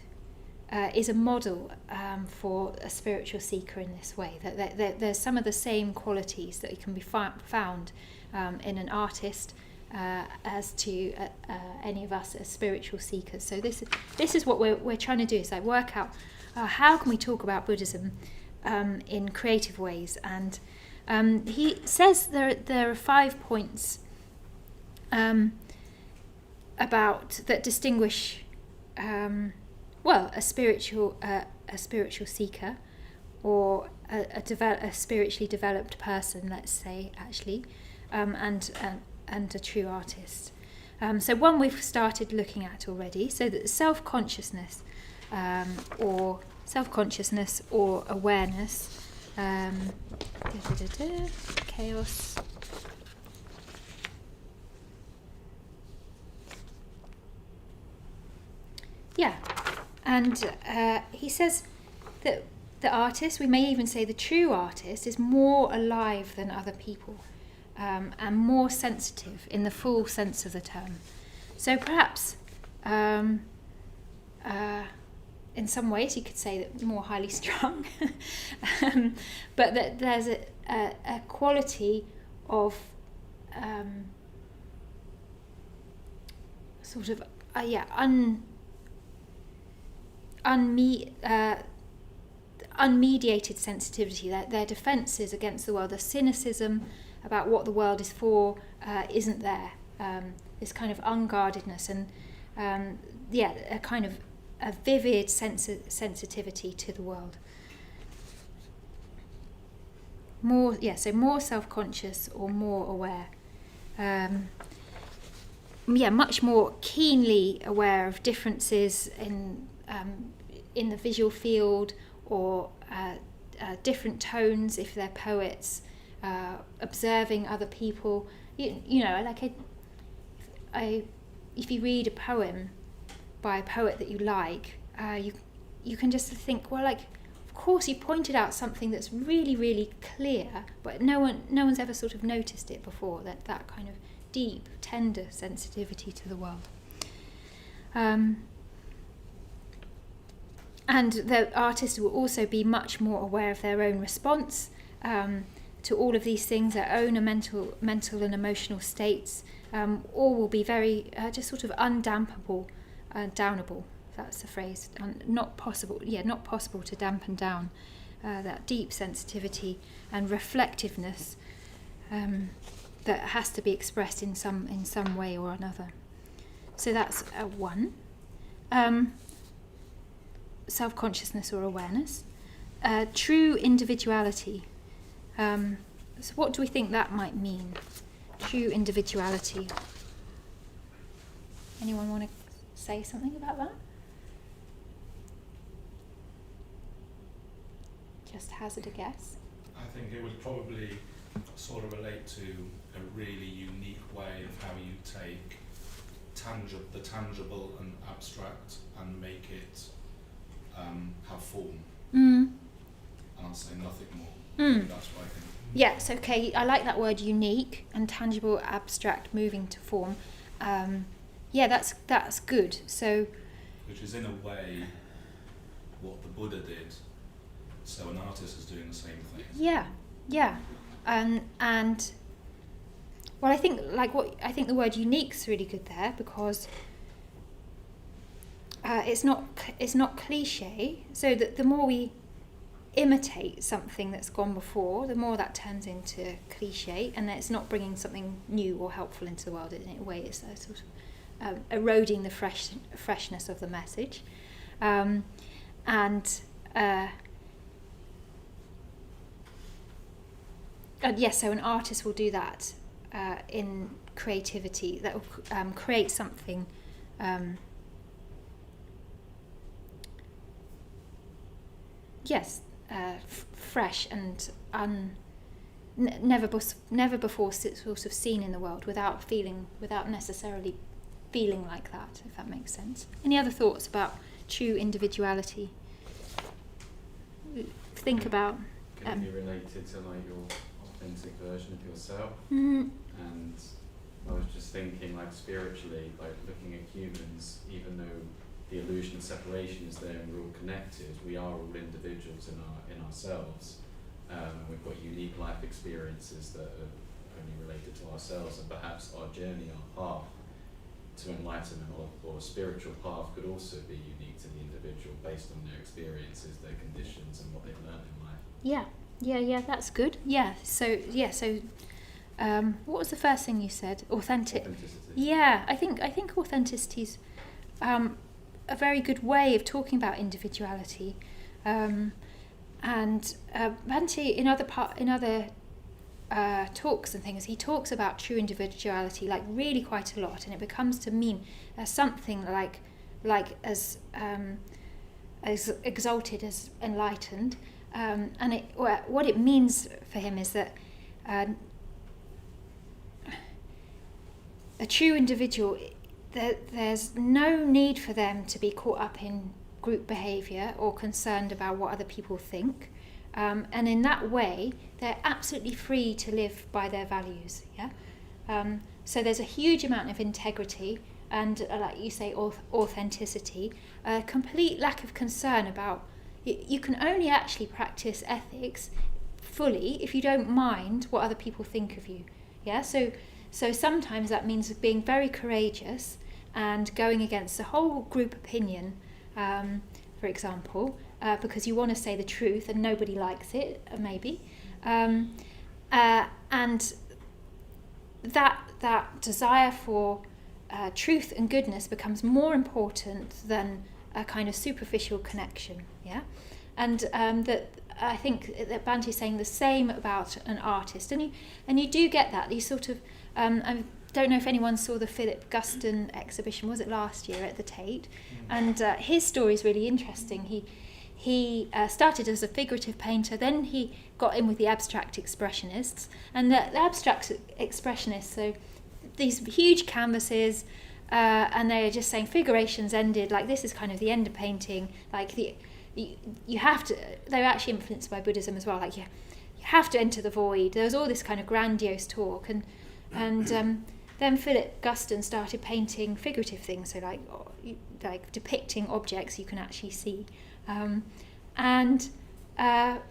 is a model for a spiritual seeker in this way, that there's some of the same qualities that can be found in an artist as to any of us as spiritual seekers. So this is what we're trying to do, is like work out how can we talk about Buddhism in creative ways. And he says there are 5 points about that distinguish a spiritual seeker, or a spiritually developed person, let's say, actually, and a true artist. So one we've started looking at already. So that self-consciousness, or awareness. Chaos. Yeah, and he says that the artist, we may even say the true artist, is more alive than other people, and more sensitive in the full sense of the term. So perhaps, in some ways, you could say that more highly strung, but that there's a quality of unmediated sensitivity, their defences against the world, the cynicism about what the world is for isn't there. This kind of unguardedness and a kind of a vivid sensitivity to the world. So more self-conscious or more aware. Much more keenly aware of differences in the visual field, or different tones if they're poets, observing other people. If you read a poem by a poet that you like, you can just think, well, like, of course you pointed out something that's really, really clear, but no one's ever sort of noticed it before. That kind of deep, tender sensitivity to the world. And the artist will also be much more aware of their own response to all of these things, their own mental and emotional states. All will be very just sort of undampable, downable. That's the phrase. Not possible to dampen down that deep sensitivity and reflectiveness that has to be expressed in some way or another. So that's one. Self-consciousness or awareness. True individuality. So what do we think that might mean? True individuality. Anyone want to say something about that? Just hazard a guess.
I think it would probably sort of relate to a really unique way of how you take the tangible and abstract and make it have form. And I'll say nothing more. That's what I think.
Yes, okay. I like that word, unique and tangible, abstract, moving to form. That's good. So,
which is in a way what the Buddha did. So an artist is doing the same thing.
Yeah, and well, I think the word unique's really good there, because it's not cliche. So that the more we imitate something that's gone before, the more that turns into cliche, and it's not bringing something new or helpful into the world. In a way, it's sort of eroding the freshness of the message, yes, so an artist will do that in creativity. That will create something fresh and never before sort of seen in the world, without necessarily feeling like that, if that makes sense. Any other thoughts about true individuality? Think about.
Can it be related to like your authentic version of yourself?
Mm-hmm.
And I was just thinking, like spiritually, like looking at humans, even though the illusion of separation is there and we're all connected, we are all individuals in ourselves. We've got unique life experiences that are only related to ourselves, and perhaps our journey, our path to enlightenment or a spiritual path could also be unique to the individual based on their experiences, their conditions, and what they've learned in life.
Yeah, that's good. So what was the first thing you said? Authenticity. Yeah, I think authenticity's a very good way of talking about individuality, and Bhante in other talks and things, he talks about true individuality like really quite a lot, and it becomes to mean something like as exalted as enlightened, and what it means for him is that a true individual, there's no need for them to be caught up in group behaviour or concerned about what other people think, and in that way they're absolutely free to live by their values. So there's a huge amount of integrity and like you say, authenticity, a complete lack of concern about you can only actually practice ethics fully if you don't mind what other people think of you. So sometimes that means being very courageous and going against the whole group opinion, for example, because you want to say the truth and nobody likes it, maybe. And that desire for truth and goodness becomes more important than a kind of superficial connection. And that I think that Bhante is saying the same about an artist, and you do get that. You sort of I don't know if anyone saw the Philip Guston exhibition. Was it last year at the Tate? And his story is really interesting. He started as a figurative painter, then he got in with the abstract expressionists, and the abstract expressionists, so these huge canvases, and they're just saying figurations ended, like this is kind of the end of painting, like you have to, they're actually influenced by Buddhism as well, like you have to enter the void. There was all this kind of grandiose talk, and then Philip Guston started painting figurative things, so like depicting objects you can actually see, and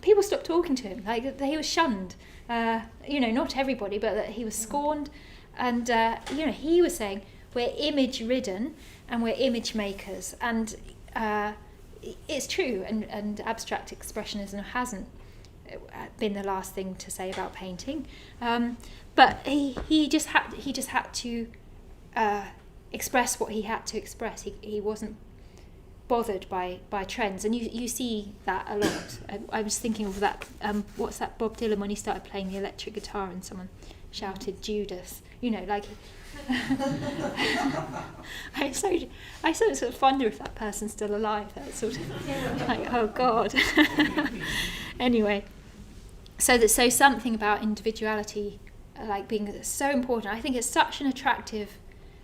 people stopped talking to him, like he was shunned, not everybody, but that he was scorned, and he was saying we're image ridden and we're image makers, and it's true, and abstract expressionism hasn't been the last thing to say about painting, but he just had to express what he had to express. He wasn't bothered by trends, and you see that a lot. I was thinking of that, what's that Bob Dylan when he started playing the electric guitar and someone shouted Judas, like I sort of wonder if that person's still alive. That's sort of like, oh God. Anyway, so something about individuality like being so important. I think it's such an attractive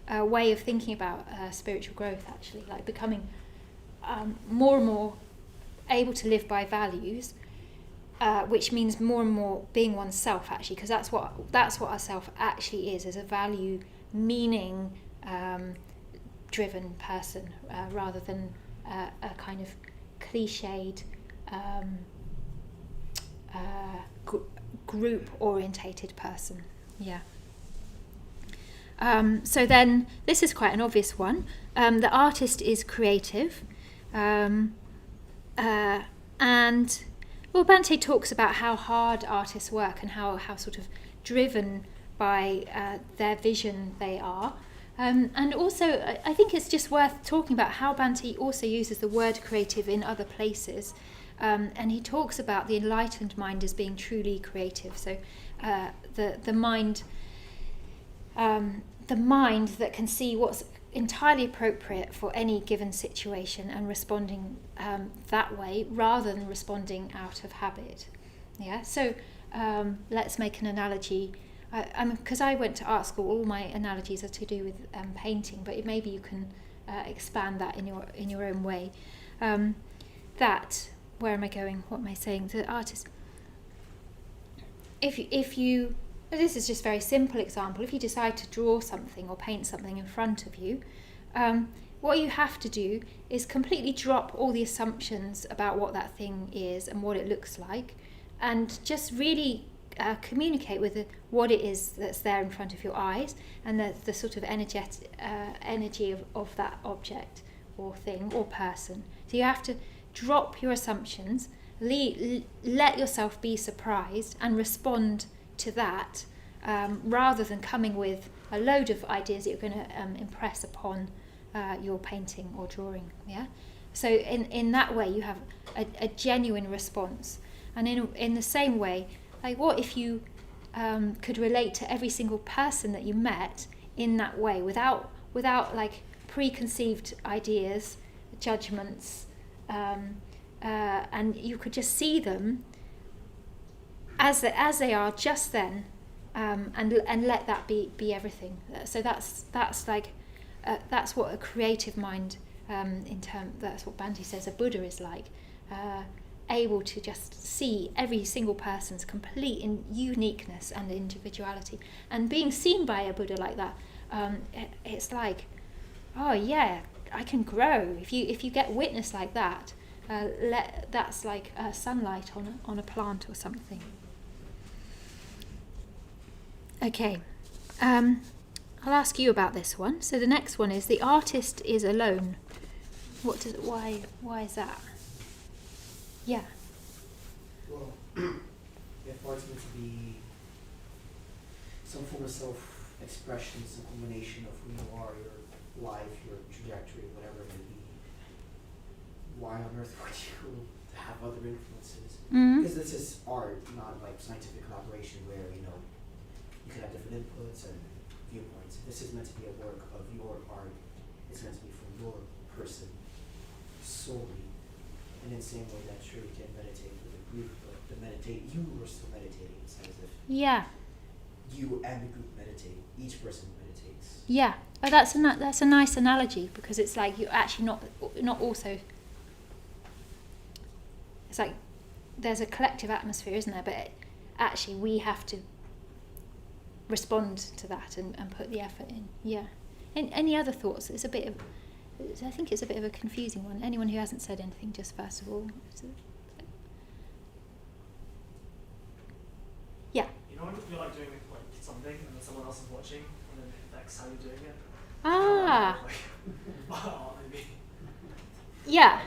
way of thinking about spiritual growth, actually, like becoming more and more able to live by values, which means more and more being oneself, actually, because that's what our self actually is a value, meaning driven person, rather than a kind of cliched group orientated person. Yeah. So then this is quite an obvious one. The artist is creative. And Bhante talks about how hard artists work and how sort of driven by their vision they are. And also, I think it's just worth talking about how Bhante also uses the word creative in other places. And he talks about the enlightened mind as being truly creative. So the mind that can see what's entirely appropriate for any given situation and responding that way rather than responding out of habit. Yeah. So let's make an analogy. Because I went to art school, all my analogies are to do with painting, but maybe you can expand that in your own way. Where am I going? What am I saying? The artist. If you this is just a very simple example. If you decide to draw something or paint something in front of you, what you have to do is completely drop all the assumptions about what that thing is and what it looks like, and just really communicate with what it is that's there in front of your eyes, and the sort of energy of that object or thing or person. So you have to drop your assumptions, let yourself be surprised and respond to that, rather than coming with a load of ideas that you're going to impress upon your painting or drawing. Yeah. So in that way you have a genuine response. And in the same way, like, what if you could relate to every single person that you met in that way, without like preconceived ideas, judgments, and you could just see them as they are just then, and let that be everything. So that's what a creative mind, that's what Bhante says a Buddha is like, able to just see every single person's complete uniqueness and individuality. And being seen by a Buddha like that, it's like, oh yeah, I can grow. If you get witness like that, that's like sunlight on a plant or something. Okay, I'll ask you about this one. So the next one is the artist is alone. Why is that? Yeah.
Well, if art's meant to be some form of self-expression, some combination of who you are, your life, your trajectory, whatever it may be, why on earth would you have other influences?
Mm-hmm.
Because this is art, not like scientific collaboration where, you could have different inputs and viewpoints. This is meant to be a work of your art. It's meant to be from your person solely. And in the same way that sure you can meditate with a group, but you are still meditating. It's as if you and the group meditate. Each person meditates.
Yeah, oh, that's a nice analogy, because it's like you're actually not also. It's like there's a collective atmosphere, isn't there? But actually, we have to respond to that and put the effort in. Yeah. Any other thoughts? I think it's a bit of a confusing one. Anyone who hasn't said anything, just first of all. Yeah.
You know when you're like doing like something and then someone else is watching and then that's how you're doing it?
Ah.
Maybe.
Yeah.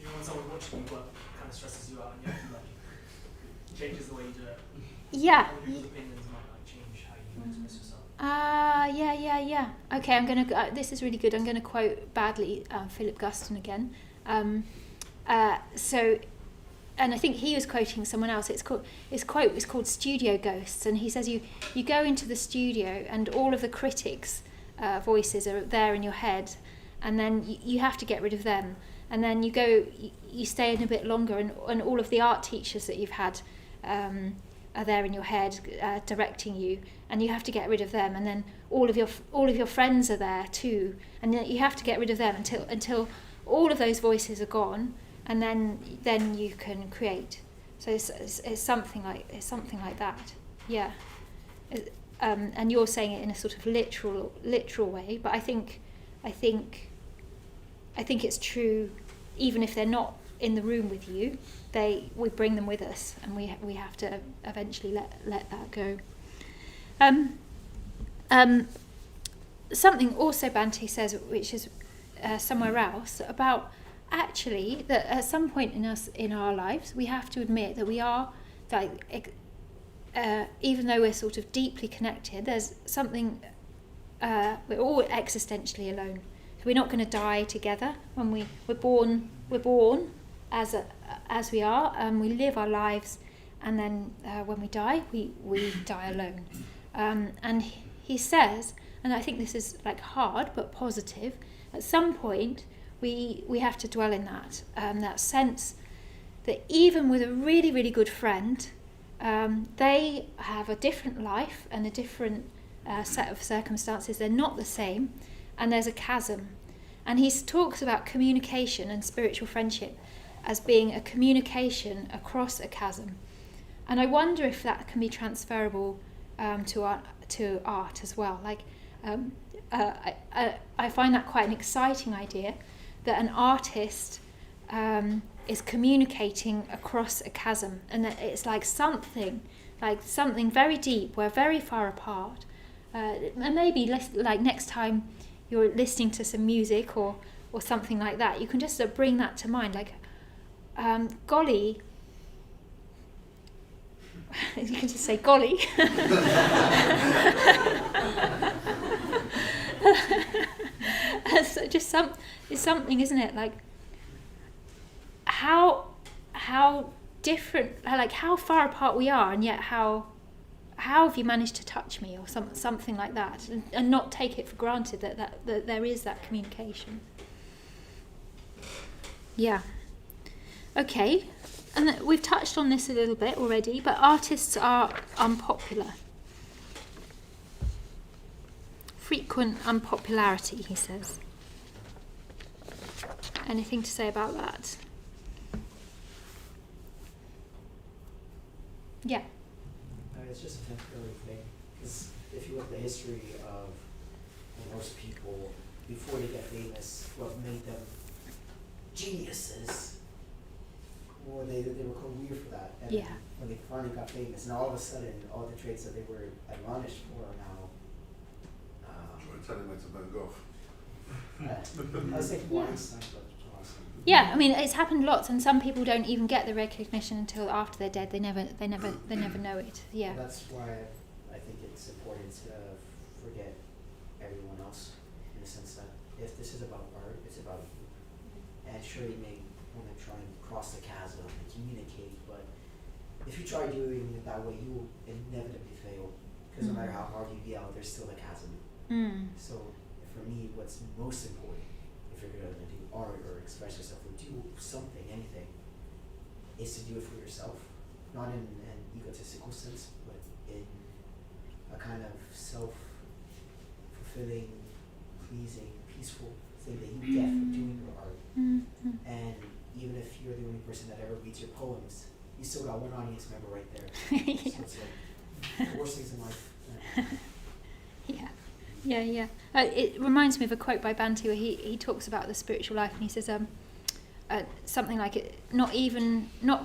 When someone's watching you, what kind of stresses you out and you have to like changes the way you do it.
Yeah.
Other people's opinions might like change how you express yourself.
Yeah. Okay, I'm going to... this is really good. I'm going to quote badly Philip Guston again. And I think he was quoting someone else. His quote is called Studio Ghosts, and he says you go into the studio and all of the critics' voices are there in your head, and then you have to get rid of them. And then you stay in a bit longer, and all of the art teachers that you've had are there in your head directing you, and you have to get rid of them. And then all of your friends are there too, and you have to get rid of them until all of those voices are gone, and then you can create. So it's something like that. Yeah. And you're saying it in a sort of literal way, but I think it's true. Even if they're not in the room with you, we bring them with us, and we have to eventually let that go. Something also Bhante says, which is somewhere else, about actually that at some point in our lives we have to admit that we are, like, even though we're sort of deeply connected, there's something, we're all existentially alone. So we're not going to die together. When we're born as we are, we live our lives, and then when we die, we die alone. And he says, and I think this is like hard but positive, at some point we have to dwell in that sense that even with a really, really good friend, they have a different life and a different set of circumstances. They're not the same, and there's a chasm. And he talks about communication and spiritual friendship as being a communication across a chasm. And I wonder if that can be transferable to art as well. Like, I find that quite an exciting idea, that an artist is communicating across a chasm, and that it's like something very deep. We're very far apart, and maybe like next time you're listening to some music or something like that, you can just bring that to mind. Like, golly, you can just say golly. So just it's something, isn't it? Like how different, like how far apart we are, and yet how have you managed to touch me, or something like that, and not take it for granted that there is that communication. Yeah. Okay, and we've touched on this a little bit already, but artists are unpopular. Frequent unpopularity, he says. Anything to say about that? Yeah.
It's just a temporary thing, because if you look at the history of most people, before they get famous, what made them geniuses, or they were called weird for that. And when they finally got famous, and all of a sudden, all the traits that they were admonished for are now...
Try telling that to Van Gogh.
I was thinking Einstein, but awesome.
Yeah, I mean, it's happened lots, and some people don't even get the recognition until after they're dead. They never know it. Yeah.
And that's why I think it's important to forget everyone else, in the sense that if this is about art, it's about you. And sure, you may want to try and cross the chasm and communicate, but if you try doing it that way, you will inevitably fail, because no matter how hard you yell, there's still a chasm. So for me, what's most important, if you're going to do art or express yourself or do something, anything, is to do it for yourself, not in an egotistical sense, but in a kind of self-fulfilling, pleasing, peaceful thing that you get from doing your art. And even if you're the only person that ever reads your poems, you still got one audience member right there. So it's like the worst things in life.
Yeah. It reminds me of a quote by Bhante where he talks about the spiritual life, and he says something like, not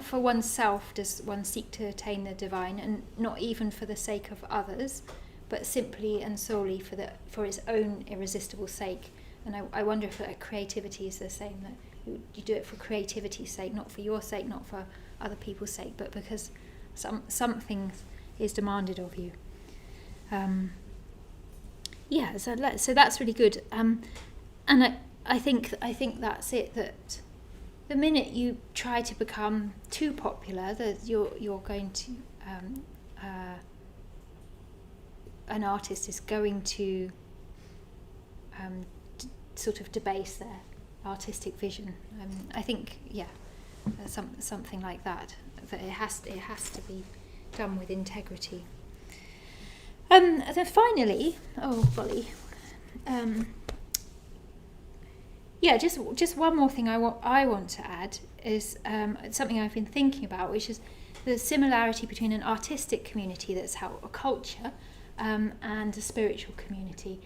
for oneself does one seek to attain the divine, and not even for the sake of others, but simply and solely for its own irresistible sake. And I wonder if creativity is the same, that you do it for creativity's sake, not for your sake, not for other people's sake, but because something is demanded of you. Yeah, so that's really good. And I think that's it. That the minute you try to become too popular, that you're going to an artist is going to sort of debase their artistic vision. I think, something like that. That it has to be done with integrity. Then finally, just one more thing I want to add is something I've been thinking about, which is the similarity between an artistic community that's how a culture and a spiritual community.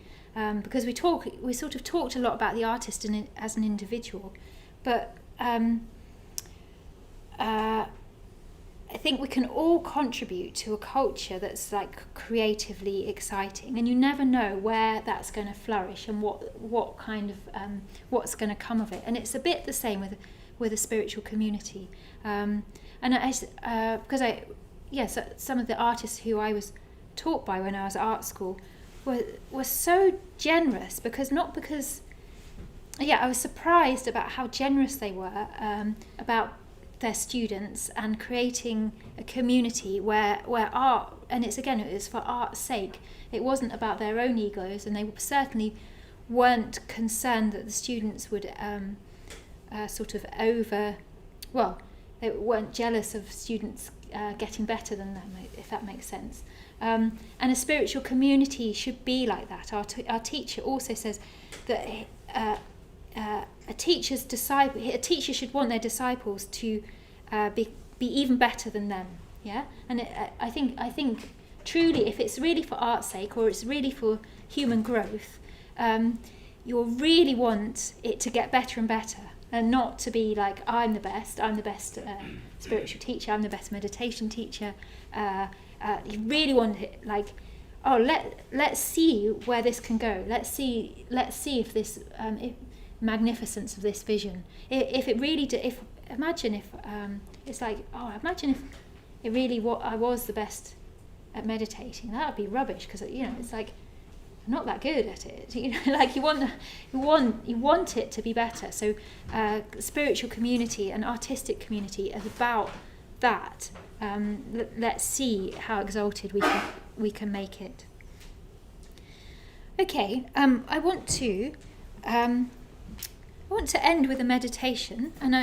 Because we sort of talked a lot about the artist as an individual, but I think we can all contribute to a culture that's like creatively exciting, and you never know where that's going to flourish and what kind of what's going to come of it. And it's a bit the same with a spiritual community. And so some of the artists who I was taught by when I was at art school were so generous, I was surprised about how generous they were about their students and creating a community where art, and it was for art's sake. It wasn't about their own egos, and they certainly weren't concerned that the students would they weren't jealous of students getting better than them, if that makes sense. And a spiritual community should be like that. Our teacher also says that a teacher should want their disciples to be even better than them. Yeah, and I think truly, if it's really for art's sake or it's really for human growth, you'll really want it to get better and better, and not to be like, I'm the best spiritual teacher, I'm the best meditation teacher. You really want it like, let's see where this can go. Let's see if this magnificence of this vision. Imagine if it really I was the best at meditating. That would be rubbish, because it's like I'm not that good at it. Like you want it to be better. So spiritual community and artistic community is about that. Let's see how exalted we can make it. Okay, I want to end with a meditation, and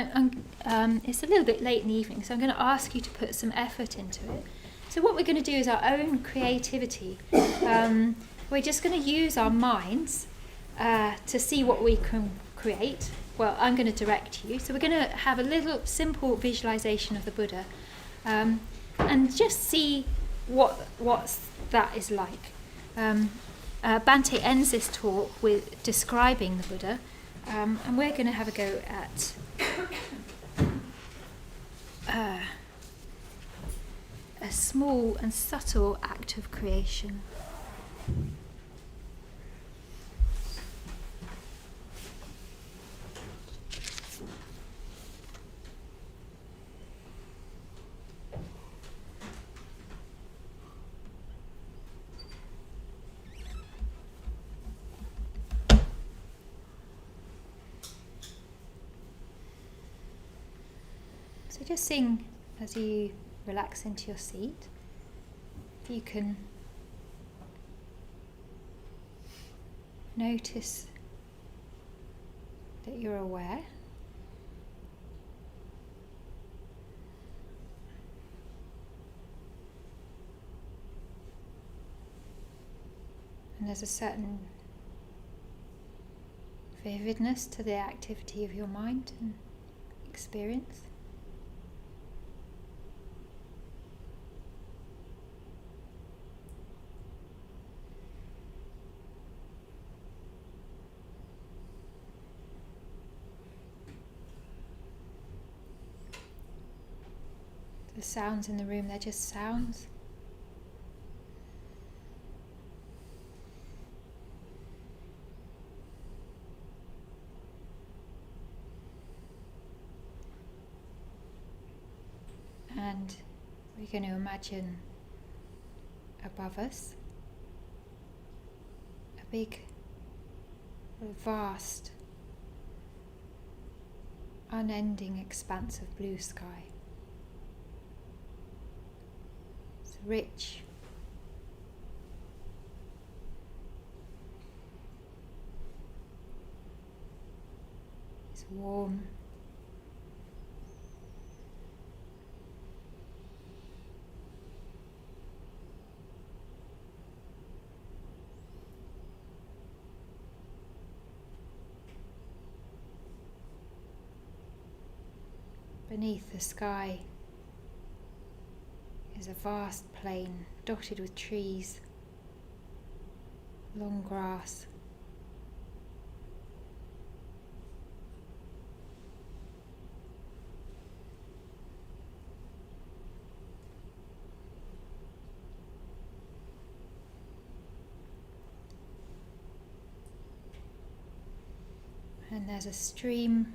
it's a little bit late in the evening, so I'm going to ask you to put some effort into it. So what we're going to do is our own creativity. We're just going to use our minds to see what we can create. Well, I'm going to direct you. So we're going to have a little simple visualization of the Buddha, and just see what that is like. Bhante ends this talk with describing the Buddha, and we're going to have a go at a small and subtle act of creation. So just sing as you relax into your seat. If you can notice that you're aware. And there's a certain vividness to the activity of your mind and experience. The sounds in the room, they're just sounds. And we're going to imagine above us a big, vast, unending expanse of blue sky. It's rich, it's warm, beneath the sky is a vast plain dotted with trees, long grass. And there's a stream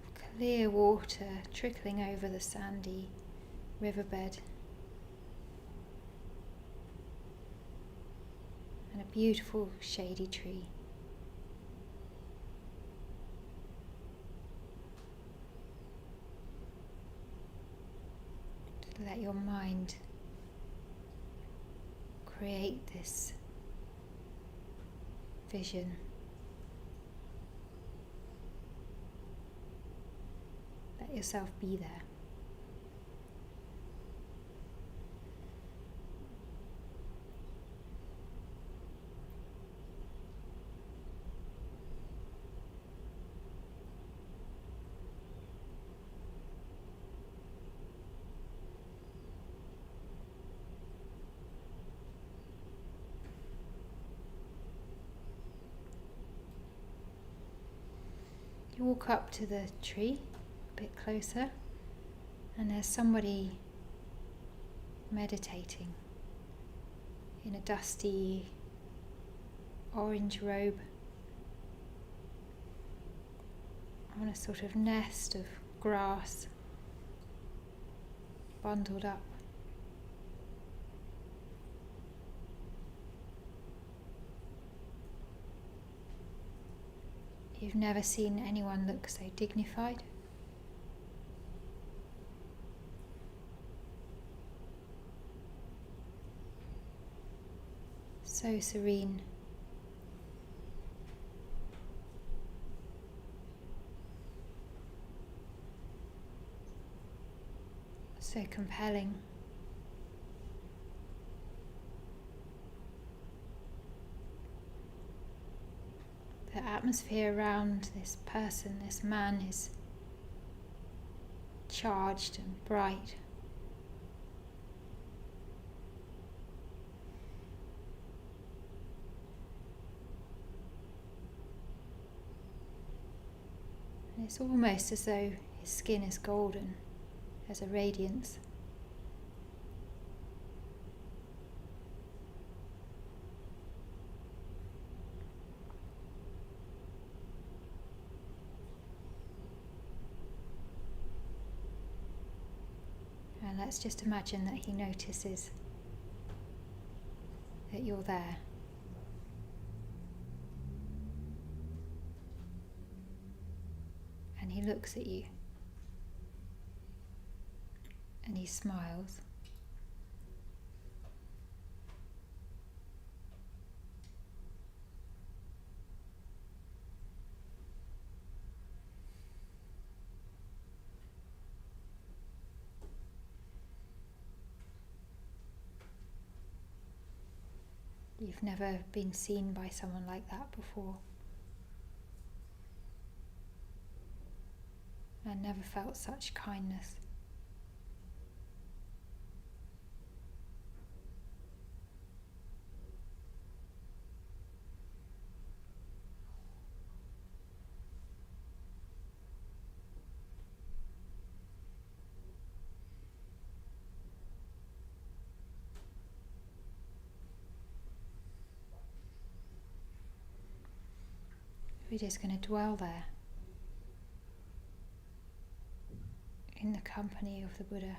of clear water trickling over the sandy riverbed, and a beautiful shady tree. To let your mind create this vision. Let yourself be there. You walk up to the tree a bit closer, and there's somebody meditating in a dusty orange robe on a sort of nest of grass, bundled up. You've never seen anyone look so dignified. So serene. So compelling. The atmosphere around this person, this man, is charged and bright. And it's almost as though his skin is golden. There's a radiance. And let's just imagine that he notices that you're there. And he looks at you. And he smiles. You've never been seen by someone like that before, and never felt such kindness. We're just going to dwell there in the company of the Buddha.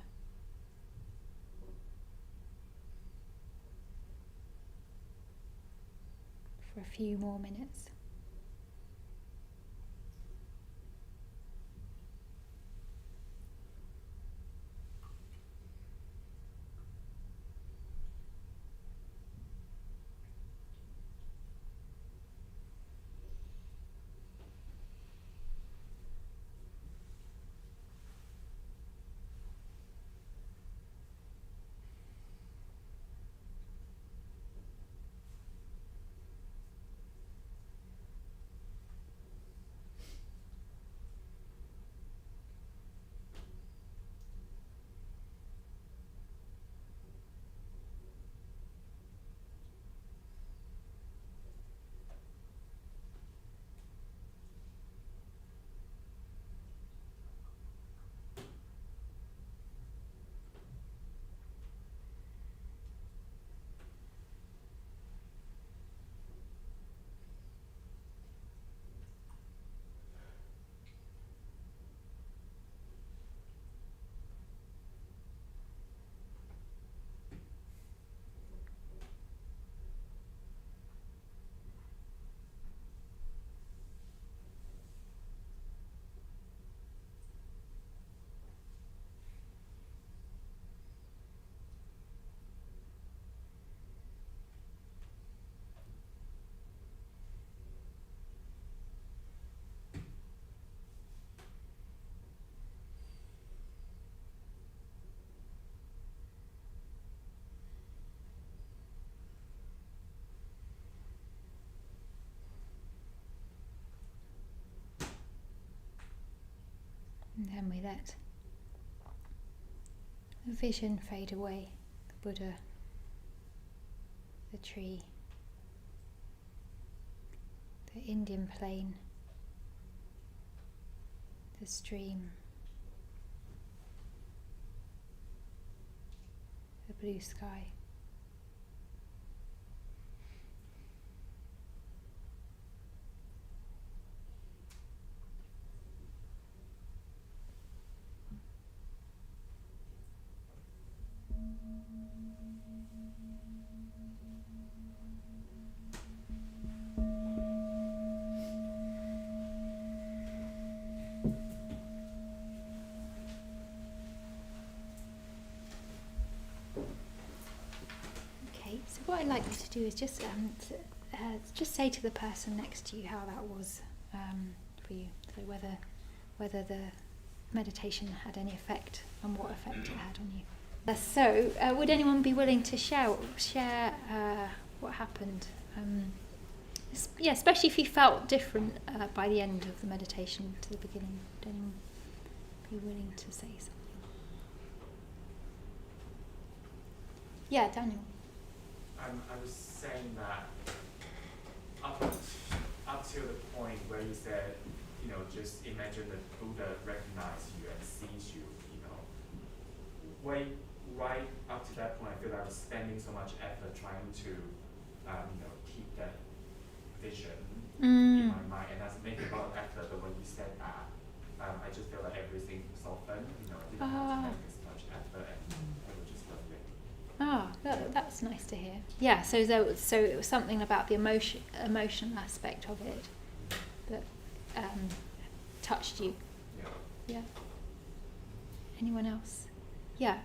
For a few more minutes. And then we let the vision fade away. The Buddha, the tree, the Indian plain, the stream, the blue sky. Okay, so what I'd like you to do is just say to the person next to you how that was for you. So whether the meditation had any effect and what effect it had on you. So would anyone be willing to share what happened? Especially if you felt different by the end of the meditation to the beginning. Would anyone be willing to say something? Yeah, Daniel.
I was saying that up till the point where you said, just imagine that Buddha recognizes you and sees you, right up to that point, I feel like I was spending so much effort trying to, keep that vision in my mind, and that's making a lot of effort. But when you said that, I just feel like everything softened. I didn't have to make as much effort, and I was just lovely.
That's nice to hear. Yeah, so it was something about the emotional aspect of it that touched you. Yeah. Anyone else? Yeah.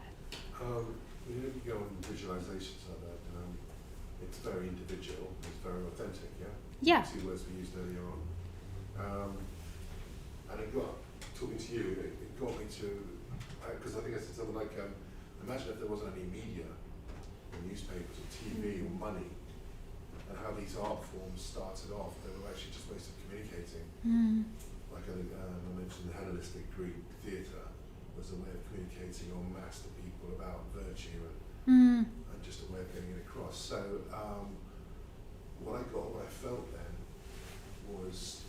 When you go on visualizations like that, it's very individual, it's very authentic, yeah?
Yeah.
Two words we used earlier on. And it got, talking to you, it got me to, because I think I said something like, imagine if there wasn't any media, or newspapers, or TV, or money, and how these art forms started off, they were actually just ways of communicating. Like I mentioned, the Hellenistic Greek theatre was a way of communicating en masse to people about virtue and just a way of getting it across. So what I felt then was,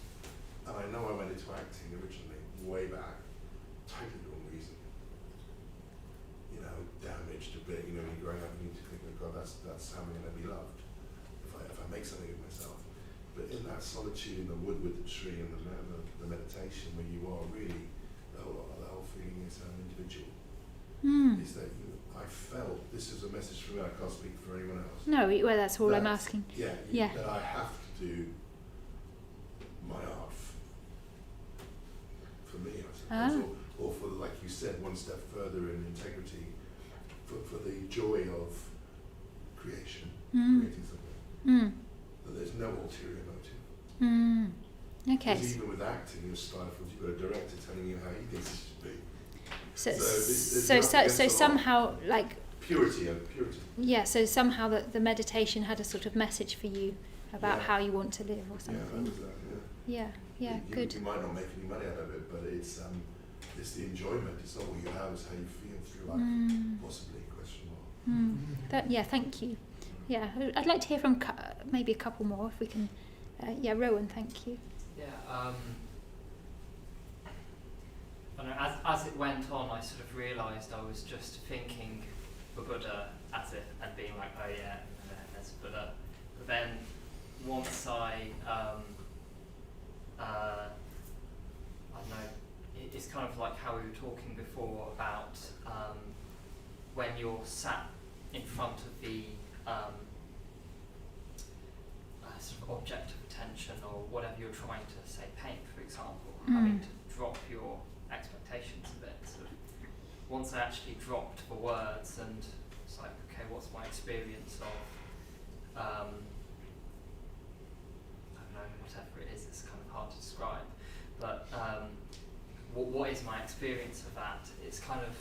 and I know I went into acting originally, way back, totally the wrong reason. Damaged a bit, you're growing up and you think, oh God, that's how I'm going to be loved if I make something of myself. But in that solitude in the wood with the tree and the meditation where you are really the whole feeling is individual.
Mm.
Is that I felt, this is a message from me, I can't speak for anyone else.
No, well, that's all I'm
that-
asking.
Yeah,
Yeah.
that I have to do my art for me, I suppose, or for, like you said, one step further in integrity, for the joy of creation, creating something.
Mm.
That there's no ulterior motive.
Mm. Okay.
Because even with acting, you're stifled. You've got a director telling you how he thinks it should be.
So,
So
somehow, like,
purity.
yeah, so somehow the meditation had a sort of message for you about
Yeah.
how you want to live or
Yeah, that
something.
was that.
Yeah, yeah,
you,
good.
You might not make any money out of it, but it's the enjoyment. It's not what you have; it's how you feel through life. Possibly, question mark.
Yeah, thank you. Yeah, I'd like to hear from maybe a couple more if we can. Yeah, Rowan, thank you.
Yeah, I don't know, as it went on, I sort of realised I was just thinking the Buddha as it and being like, oh yeah, there's Buddha. But then once I don't know, it's kind of like how we were talking before about when you're sat in front of the sort of object of attention or whatever you're trying to say, paint, for example, having to drop your expectations a bit. Sort of, once I actually dropped the words and it's like, okay, what's my experience of, I don't know, whatever it is, it's kind of hard to describe, but what is my experience of that? It's kind of,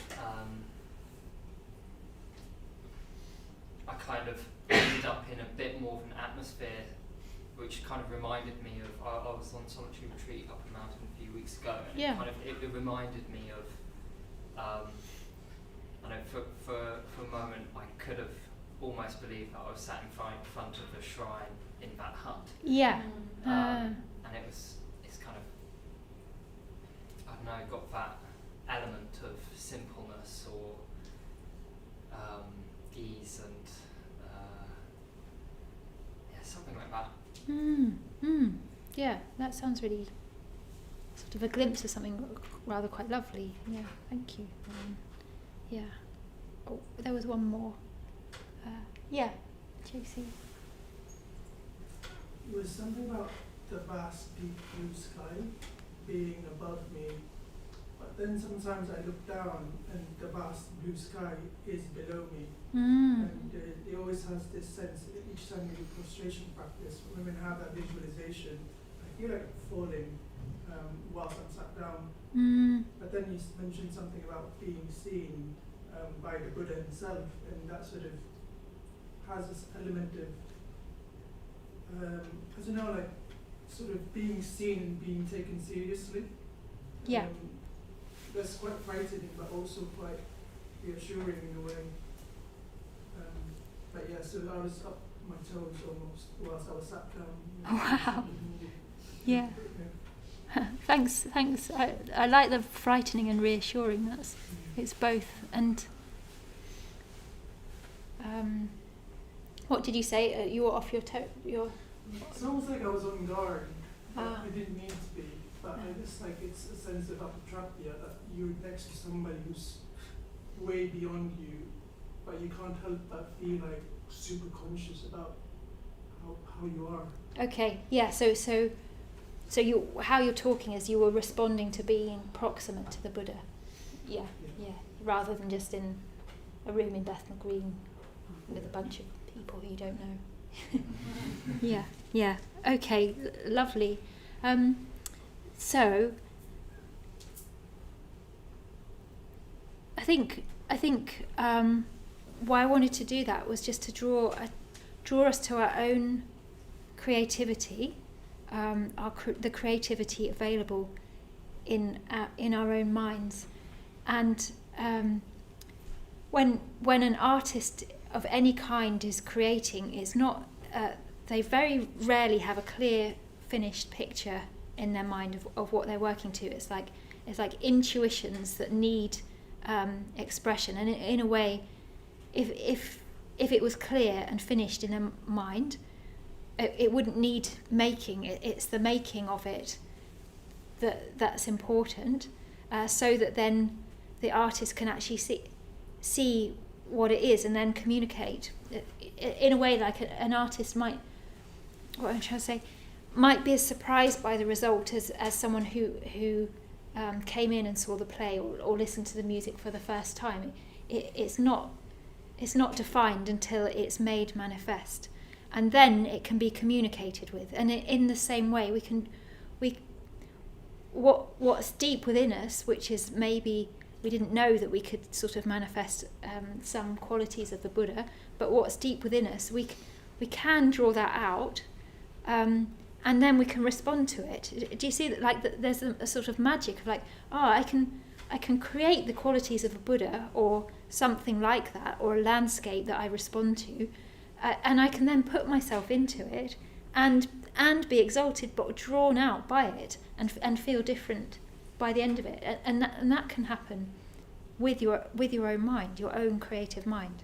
I kind of ended up in a bit more of an atmosphere which kind of reminded me of, I was on solitary retreat up a mountain a few weeks ago, and it reminded me of, I know for a moment I could have almost believed that I was sat in front of a shrine in that hut.
Yeah.
And it's kind of, I don't know, got that element of simpleness or ease and something like that.
Yeah, that sounds really sort of a glimpse of something rather quite lovely. Yeah, thank you. Yeah. Oh, there was one more. Yeah, JC.
It was something about the vast deep blue sky being above me, but then sometimes I look down and the vast blue sky is below me. And it always has this sense that each time we do prostration practice, when women have that visualization, I feel like I'm falling whilst I'm sat down. But then you mentioned something about being seen by the Buddha himself, and that sort of has this element of, I don't know, like sort of being seen and being taken seriously.
Yeah.
That's quite frightening, but also quite reassuring in a way. But yeah, so I was up my toes almost whilst I was sat down.
Wow. Yeah. Thanks. I like the frightening and reassuring. It's both. And what did you say? You were off your toe.
It's almost like I was on guard.
Ah.
I didn't mean to be, but I just like it's a sense of apatrapya, that you're next to somebody who's way beyond you, but you can't help but feel like super conscious about how you are.
Okay. Yeah. So how you're talking is you were responding to being proximate to the Buddha. Yeah. Rather than just in a room in Bethnal Green with a bunch of people who you don't know. Yeah. Okay, lovely. So I think why I wanted to do that was just to draw us to our own creativity, the creativity available in our own minds, and when an artist of any kind is creating, is not they very rarely have a clear finished picture in their mind of what they're working to. It's like intuitions that need expression, and in a way, if it was clear and finished in their mind, it wouldn't need making. It's the making of it that's important. so that then the artist can actually see what it is and then communicate in a way like an artist might, what I'm trying to say, might be as surprised by the result as someone who came in and saw the play or listened to the music for the first time. It's not defined until it's made manifest, and then it can be communicated with. And in the same way, what's deep within us, which is maybe we didn't know that we could sort of manifest some qualities of the Buddha, but what's deep within us, we can draw that out, and then we can respond to it. Do you see that? Like there's a sort of magic of like, I can create the qualities of a Buddha or something like that, or a landscape that I respond to, and I can then put myself into it and be exalted but drawn out by it and feel different by the end of it, and that can happen with your own mind, your own creative mind.